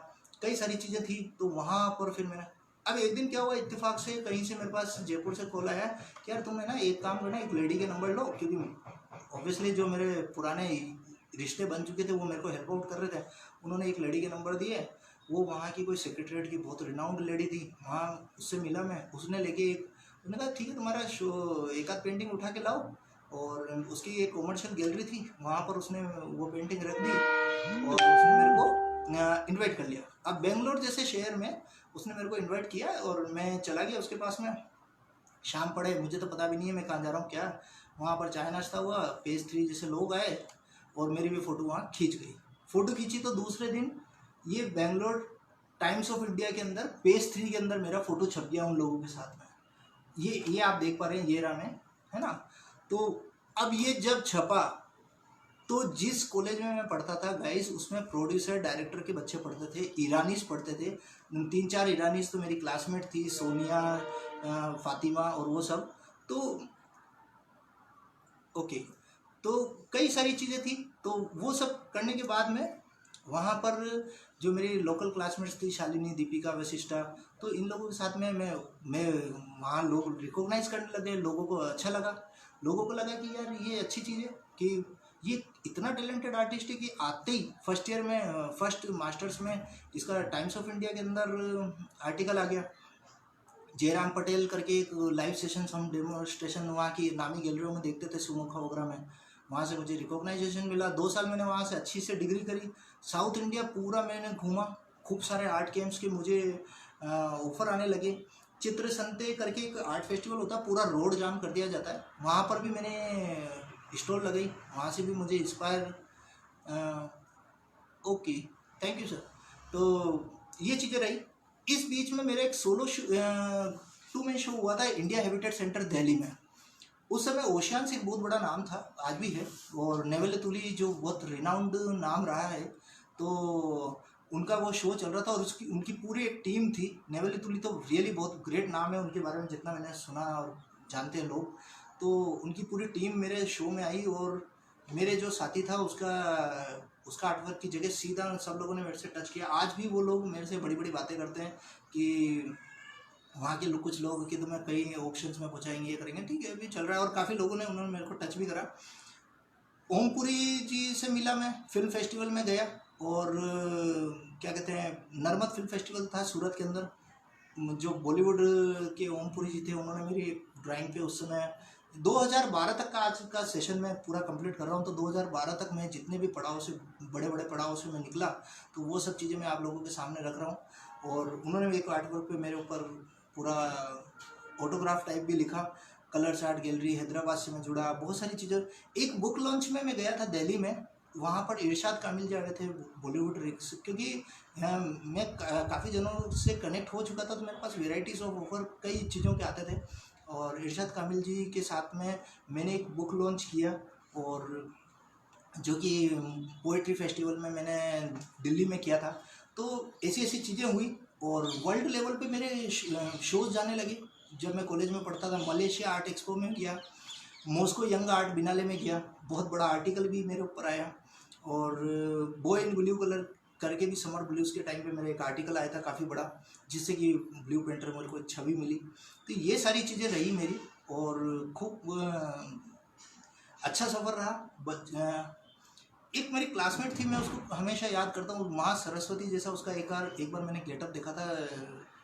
कई सारी चीज़ें थी। तो वहाँ पर फिर मैंने, अब एक दिन क्या हुआ, इत्तेफाक से कहीं से मेरे पास जयपुर से कॉल आया कि यार तुम्हें ना एक काम करना, एक लेडी के नंबर लो, क्योंकि ऑब्वियसली जो मेरे पुराने रिश्ते बन चुके थे वो मेरे को हेल्प आउट कर रहे थे। उन्होंने एक लेडी के नंबर दिए, वो वहाँ की कोई सेक्रेटरीट की बहुत रिनाउंड लेडी थी, वहाँ उससे मिला मैं। उसने लेके एक मैंने कहा ठीक है, तुम्हारा शो एक आध पेंटिंग उठा के लाओ। और उसकी एक कॉमर्शियल गैलरी थी, वहाँ पर उसने वो पेंटिंग रख दी और उसने मेरे को इनवाइट कर लिया। अब बेंगलोर जैसे शहर में उसने मेरे को इनवाइट किया और मैं चला गया उसके पास में। शाम पड़े, मुझे तो पता भी नहीं है मैं कहाँ जा रहा हूँ क्या। वहाँ पर चाय नाश्ता हुआ, पेज 3 जैसे लोग आए और मेरी भी फ़ोटो वहाँ खींच गई। फ़ोटो खींची तो दूसरे दिन ये बेंगलोर टाइम्स ऑफ इंडिया के अंदर पेज 3 के अंदर मेरा फ़ोटो छप गया उन लोगों के साथ में। ये आप देख पा रहे हैं, ये रहा मैं, है ना। तो अब ये जब छपा तो जिस कॉलेज में मैं पढ़ता था गाइस, उसमें प्रोड्यूसर डायरेक्टर के बच्चे पढ़ते थे, ईरानीस पढ़ते थे। 3-4 ईरानीस तो मेरी क्लासमेट थी, सोनिया, फातिमा और वो सब। तो ओके, तो कई सारी चीज़ें थी। तो वो सब करने के बाद में वहाँ पर जो मेरी लोकल क्लासमेट्स थी, शालिनी, दीपिका, वशिष्ठा, तो इन लोगों के साथ में मैं वहाँ लोग रिकॉग्नाइज करने लगे, लोगों को अच्छा लगा। लोगों को लगा कि यार ये अच्छी चीज़ है कि ये इतना टैलेंटेड आर्टिस्ट है कि आते ही फर्स्ट ईयर में, फर्स्ट मास्टर्स में इसका टाइम्स ऑफ इंडिया के अंदर आर्टिकल आ गया। जयराम पटेल करके एक लाइव सेशन, हम डेमोस्ट्रेशन वहाँ की नामी गैलरियों में देखते थे, सुमुखा वगैरह में। वहाँ से मुझे रिकॉग्नाइजेशन मिला। 2 साल मैंने वहाँ से अच्छी से डिग्री करी। साउथ इंडिया पूरा मैंने घूमा, खूब सारे आर्ट कैंप्स के मुझे ऑफर आने लगे। चित्र संते करके एक आर्ट फेस्टिवल होता है, पूरा रोड जाम कर दिया जाता है, वहाँ पर भी मैंने स्टॉल लगाई, वहाँ से भी मुझे inspire. Okay, thank you sir. तो ये चीज़ें रही। इस बीच में मेरा एक सोलो 2 मैन शो हुआ था इंडिया हैबिटेट सेंटर दिल्ली में। उस समय ओशियान्स एक बहुत बड़ा नाम था, आज भी है, और नेवल तुली जो बहुत रिनाउंड नाम रहा है, तो उनका वो शो चल रहा था और उसकी उनकी पूरी एक टीम थी। नेवल तुली तो रियली बहुत ग्रेट नाम है उनके बारे में, जितना मैंने सुना और जानते हैं लोग। तो उनकी पूरी टीम मेरे शो में आई और मेरे जो साथी था उसका उसका आर्टवर्क की जगह सीधा सब लोगों ने मेरे से टच किया। आज भी वो लोग मेरे से बड़ी बड़ी बातें करते हैं कि वहाँ के लोग, कुछ लोग कि तुम्हें कई ऑप्शंस में पहुँचाएंगे, ये करेंगे। ठीक है, अभी चल रहा है और काफ़ी लोगों ने उन्होंने मेरे को टच भी करा। ओमपुरी जी से मिला, मैं फिल्म फेस्टिवल में गया और क्या कहते हैं, नर्मद फिल्म फेस्टिवल था सूरत के अंदर। जो बॉलीवुड के ओमपुरी जी थे, उन्होंने मेरी ड्राइंग पे उस समय 2012 तक का, आज का सेशन मैं पूरा कंप्लीट कर रहा हूँ, तो 2012 तक मैं जितने भी पड़ाव से, बड़े बड़े पड़ाव से मैं निकला, तो वो सब चीज़ें मैं आप लोगों के सामने रख रहा हूँ। और उन्होंने एक आर्टवर्क पे मेरे ऊपर पूरा ऑटोग्राफ टाइप भी लिखा। कलर्स आर्ट गैलरी हैदराबाद से मैं जुड़ा, बहुत सारी चीज़ें। एक बुक लॉन्च में मैं गया था दिल्ली में, वहाँ पर इरशाद कामिल जी आ रहे थे, बॉलीवुड रिक्स, क्योंकि मैं काफ़ी जनों से कनेक्ट हो चुका था, तो मेरे पास वेराइटीज़ ऑफ ऑफर कई चीज़ों के आते थे। और इरशाद कामिल जी के साथ में मैंने एक बुक लॉन्च किया, और जो कि पोइट्री फेस्टिवल में मैंने दिल्ली में किया था। तो ऐसी ऐसी चीज़ें हुई और वर्ल्ड लेवल पे मेरे शोज़ जाने लगे। जब मैं कॉलेज में पढ़ता था, मलेशिया आर्ट एक्सपो में गया, मॉस्को यंग आर्ट बिनाले में गया, बहुत बड़ा आर्टिकल भी मेरे ऊपर आया। और बॉय इन ब्लू कलर करके भी समर ब्लूज के टाइम पे मेरा एक आर्टिकल आया था काफ़ी बड़ा, जिससे कि ब्लू पेंटर मेरे को एक छवि मिली। तो ये सारी चीज़ें रही मेरी, और खूब अच्छा सफ़र रहा। एक मेरी क्लासमेट थी, मैं उसको हमेशा याद करता हूँ, माँ सरस्वती जैसा उसका एक बार मैंने गेटअप देखा था।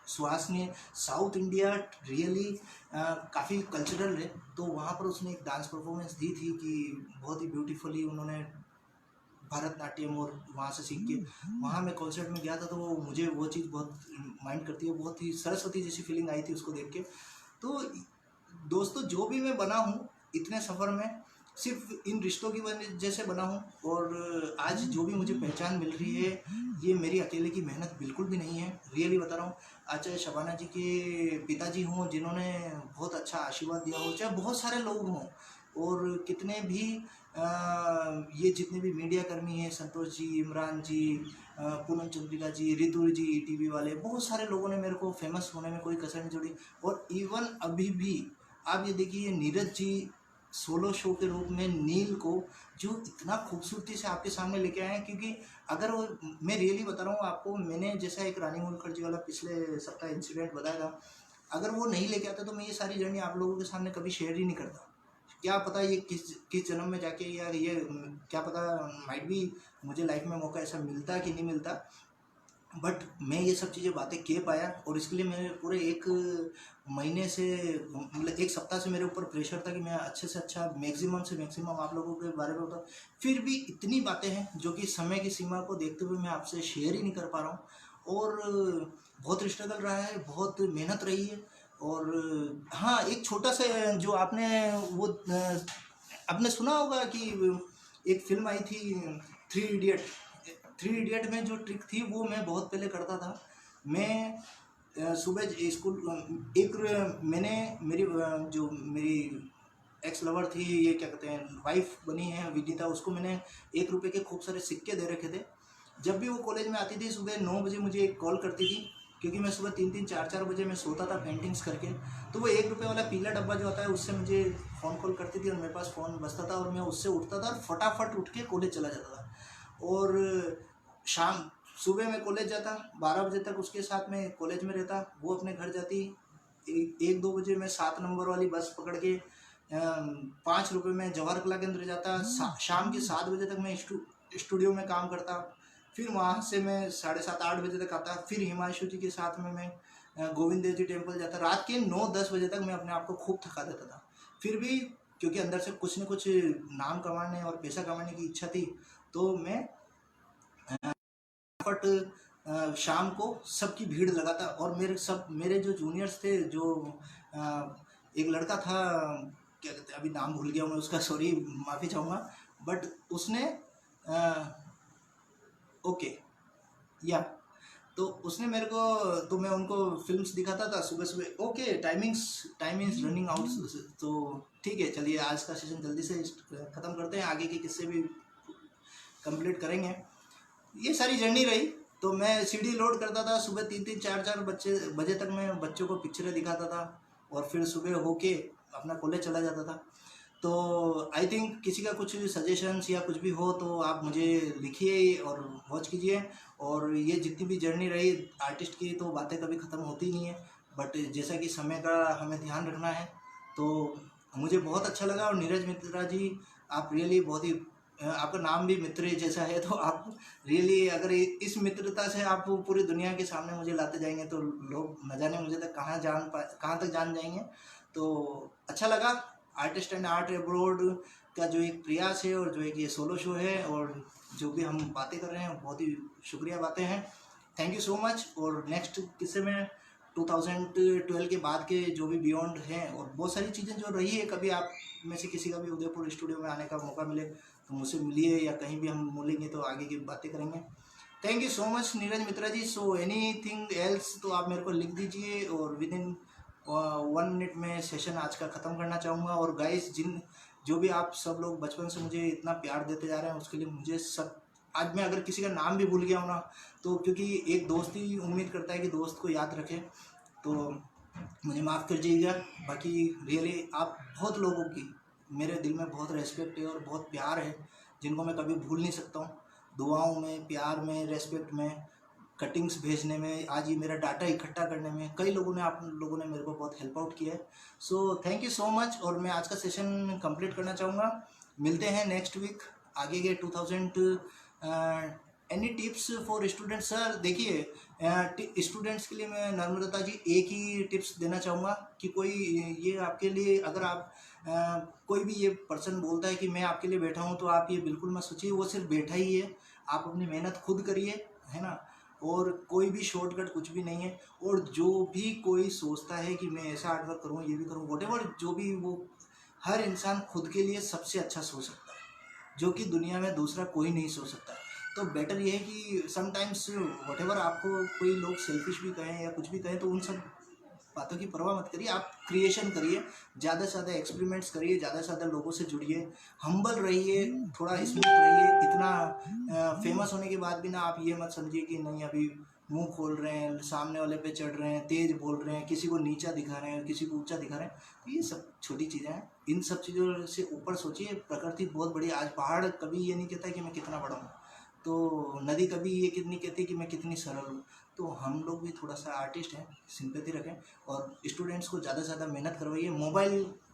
सुहासिनी, साउथ इंडिया रियली काफ़ी कल्चरल है, तो वहाँ पर उसने एक डांस परफॉर्मेंस दी थी कि बहुत ही ब्यूटीफुली उन्होंने भरतनाट्यम, और वहाँ से सीख के वहाँ मैं कॉन्सर्ट में गया था, तो मुझे वो चीज़ बहुत माइंड करती है, बहुत ही सरस्वती जैसी फीलिंग आई थी उसको देख के। तो दोस्तों, जो भी मैं बना हूँ इतने सफ़र में, सिर्फ इन रिश्तों की वजह से बना हूँ। और आज जो भी मुझे पहचान मिल रही है, ये मेरी अकेले की मेहनत बिल्कुल भी नहीं है, रियली बता रहा हूँ। आज चाहे शबाना जी के पिताजी हों जिन्होंने बहुत अच्छा आशीर्वाद दिया हो, चाहे बहुत सारे लोग हों, और कितने भी ये जितने भी मीडिया कर्मी हैं, संतोष जी, इमरान जी, पूनम चंद्रिका जी, रितु जी, टीवी वाले, बहुत सारे लोगों ने मेरे को फेमस होने में कोई कसर नहीं छोड़ी। और इवन अभी भी आप ये देखिए, नीरज जी सोलो शो के रूप में नील को जो इतना खूबसूरती से आपके सामने लेके आए हैं, क्योंकि अगर वो, मैं रियली बता रहा हूँ आपको, मैंने जैसा एक रानी मुखर्जी वाला पिछले सप्ताह इंसिडेंट बताया था, अगर वो नहीं लेके आता तो मैं ये सारी जर्नी आप लोगों के सामने कभी शेयर ही नहीं करता। क्या पता ये किस जन्म में जाके, या ये क्या पता, माइट भी मुझे लाइफ में मौका ऐसा मिलता कि नहीं मिलता। बट मैं ये सब चीज़ें बातें कह पाया, और इसके लिए मैं पूरे एक महीने से, मतलब एक सप्ताह से मेरे ऊपर प्रेशर था कि मैं अच्छे से अच्छा मैक्सिमम से मैक्सिमम आप लोगों के बारे में बताऊँ। फिर भी इतनी बातें हैं जो कि समय की सीमा को देखते हुए मैं आपसे शेयर ही नहीं कर पा रहा हूँ। और बहुत स्ट्रगल रहा है, बहुत मेहनत रही है। और हाँ, एक छोटा सा जो आपने वो आपने सुना होगा कि एक फिल्म आई थी थ्री इडियट। थ्री इडियट में जो ट्रिक थी वो मैं बहुत पहले करता था। मैं सुबह स्कूल मैंने मेरी जो मेरी एक्स लवर थी, ये क्या कहते हैं, वाइफ बनी है विनीता, उसको मैंने 1 रुपए के खूब सारे सिक्के दे रखे थे। जब भी वो कॉलेज में आती थी सुबह 9 बजे मुझे एक कॉल करती थी, क्योंकि मैं सुबह 3-3 4-4 बजे मैं सोता था पेंटिंग्स करके। तो वो 1 रुपये वाला पीला डब्बा जो आता है उससे मुझे फ़ोन कॉल करती थी, और मेरे पास फ़ोन बजता था और मैं उससे उठता था और फटाफट उठ के कॉलेज चला जाता था। और शाम सुबह मैं कॉलेज जाता 12 बजे तक, उसके साथ में कॉलेज में रहता, वो अपने घर जाती। 1-2 बजे मैं 7 नंबर वाली बस पकड़ के 5 रुपये में जवाहर कला केंद्र जाता। शाम के 7 बजे तक मैं स्टूडियो में काम करता। फिर वहाँ से मैं 7:30-8 बजे तक आता। फिर हिमांशु जी के साथ में मैं गोविंद देव जी टेम्पल जाता। रात के 9-10 बजे तक मैं अपने आप को खूब थका देता था। फिर भी क्योंकि अंदर से कुछ न कुछ नाम कमाने और पैसा कमाने की इच्छा थी, तो मैं फटाफट शाम को सबकी भीड़ लगाता। और मेरे जो जूनियर्स थे, जो एक लड़का था, क्या कहते हैं, अभी नाम भूल गया हूँ मैं उसका, सॉरी, माफ़ी चाहूँगा। बट उसने ओके या तो उसने मेरे को, तो मैं उनको फिल्म्स दिखाता था सुबह सुबह। Okay, time is running out. तो ठीक है, चलिए आज का सेशन जल्दी से ख़त्म करते हैं, आगे के किस्से भी कंप्लीट करेंगे। ये सारी जर्नी रही। तो मैं सीडी लोड करता था सुबह 3-3 4-4 बजे तक, मैं बच्चों को पिक्चरें दिखाता था, और फिर सुबह होके अपना कॉलेज चला जाता था। तो आई थिंक किसी का कुछ सजेशंस या कुछ भी हो तो आप मुझे लिखिए और वॉच कीजिए। और ये जितनी भी जर्नी रही आर्टिस्ट की, तो बातें कभी ख़त्म होती नहीं है, बट जैसा कि समय का हमें ध्यान रखना है। तो मुझे बहुत अच्छा लगा। और नीरज मित्रा जी, आप रियली बहुत ही आपका नाम भी मित्र जैसा है, तो आप रियली अगर इस मित्रता से आप पूरी दुनिया के सामने मुझे लाते जाएंगे तो लोग न जाने मुझे तक कहाँ तक जान जाएंगे। तो अच्छा लगा। आर्टिस्ट एंड आर्ट अब्रोड का जो एक प्रयास है, और जो एक ये सोलो शो है, और जो भी हम बातें कर रहे हैं, बहुत ही शुक्रिया बातें हैं। Thank you so much. और नेक्स्ट किस्से में 2012 के बाद के जो भी बियॉन्ड हैं, और बहुत सारी चीज़ें जो रही है, कभी आप में से किसी का भी उदयपुर स्टूडियो में आने का मौका मिले तो मुझसे मिलिए, या कहीं भी हम मिलेंगे तो आगे की बातें करेंगे। Thank you so much Neeraj Mitra ji. So anything else तो आप मेरे को लिख दीजिए, और विद इन 1 मिनट में सेशन आज का ख़त्म करना चाहूँगा। और गाइस, जो भी आप सब लोग बचपन से मुझे इतना प्यार देते जा रहे हैं, उसके लिए मुझे सब, आज मैं अगर किसी का नाम भी भूल गया हूँ ना, तो क्योंकि एक दोस्त ही उम्मीद करता है कि दोस्त को याद रखे, तो मुझे माफ़ कर दीजिएगा। बाकी रियली आप बहुत लोगों की मेरे दिल में बहुत रेस्पेक्ट है और बहुत प्यार है, जिनको मैं कभी भूल नहीं सकता हूँ। दुआओं में, प्यार में, रेस्पेक्ट में, कटिंग्स भेजने में, आज ये मेरा डाटा इकट्ठा करने में, कई लोगों ने, आप लोगों ने मेरे को बहुत हेल्प आउट किया है। So thank you so much. और मैं आज का सेशन कंप्लीट करना चाहूँगा। मिलते हैं नेक्स्ट वीक आगे के 2000 any tips for students. Sir देखिए, स्टूडेंट्स के लिए मैं नर्मदा जी एक ही टिप्स देना चाहूँगा कि कोई ये आपके लिए, अगर आप कोई भी ये पर्सन बोलता है कि मैं आपके लिए बैठा हूँ, तो आप ये बिल्कुल मत सोचिए वो सिर्फ बैठा ही है। आप अपनी मेहनत खुद करिए, है ना। और कोई भी शॉर्टकट कुछ भी नहीं है। और जो भी कोई सोचता है कि मैं ऐसा आर्टवर्क करूँ, ये भी करूँ, वॉटेवर जो भी, वो हर इंसान खुद के लिए सबसे अच्छा सोच सकता है, जो कि दुनिया में दूसरा कोई नहीं सोच सकता। तो बेटर ये है कि समटाइम्स वॉटेवर आपको कोई लोग सेल्फिश भी कहें या कुछ भी कहें, तो उन सब बातों की परवाह मत करिए। आप क्रिएशन करिए, ज़्यादा से ज़्यादा एक्सपेरिमेंट्स करिए, ज़्यादा से ज़्यादा लोगों से जुड़िए, हम्बल रहिए, थोड़ा स्मूथ रहिए। इतना फेमस होने के बाद भी ना आप ये मत समझिए कि नहीं अभी मुंह खोल रहे हैं, सामने वाले पे चढ़ रहे हैं, तेज बोल रहे हैं, किसी को नीचा दिखा रहे हैं, किसी को ऊंचा दिखा रहे हैं। तो ये सब छोटी चीज़ें हैं। इन सब चीज़ों से ऊपर सोचिए, प्रकृति बहुत बड़ी। आज पहाड़ कभी ये नहीं कहता कि मैं कितना बड़ा हूँ, तो नदी कभी ये कितनी कहती कि मैं कितनी सरल हूँ। तो हम लोग भी थोड़ा सा आर्टिस्ट हैं, सिंपैथी रखें। और स्टूडेंट्स को ज़्यादा से ज़्यादा मेहनत करवाइए। मोबाइल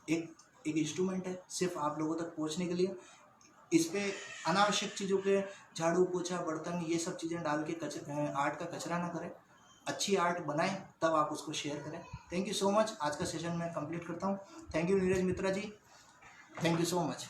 एक एक इंस्ट्रूमेंट है सिर्फ आप लोगों तक पहुंचने के लिए। इस पे अनावश्यक चीज़ों पे झाड़ू पोछा बर्तन ये सब चीज़ें डाल के आर्ट का कचरा ना करें, अच्छी आर्ट बनाएं तब आप उसको शेयर करें। Thank you so much. आज का सेशन मैं कंप्लीट करता हूँ। Thank you Neeraj Mitra ji, thank you so much.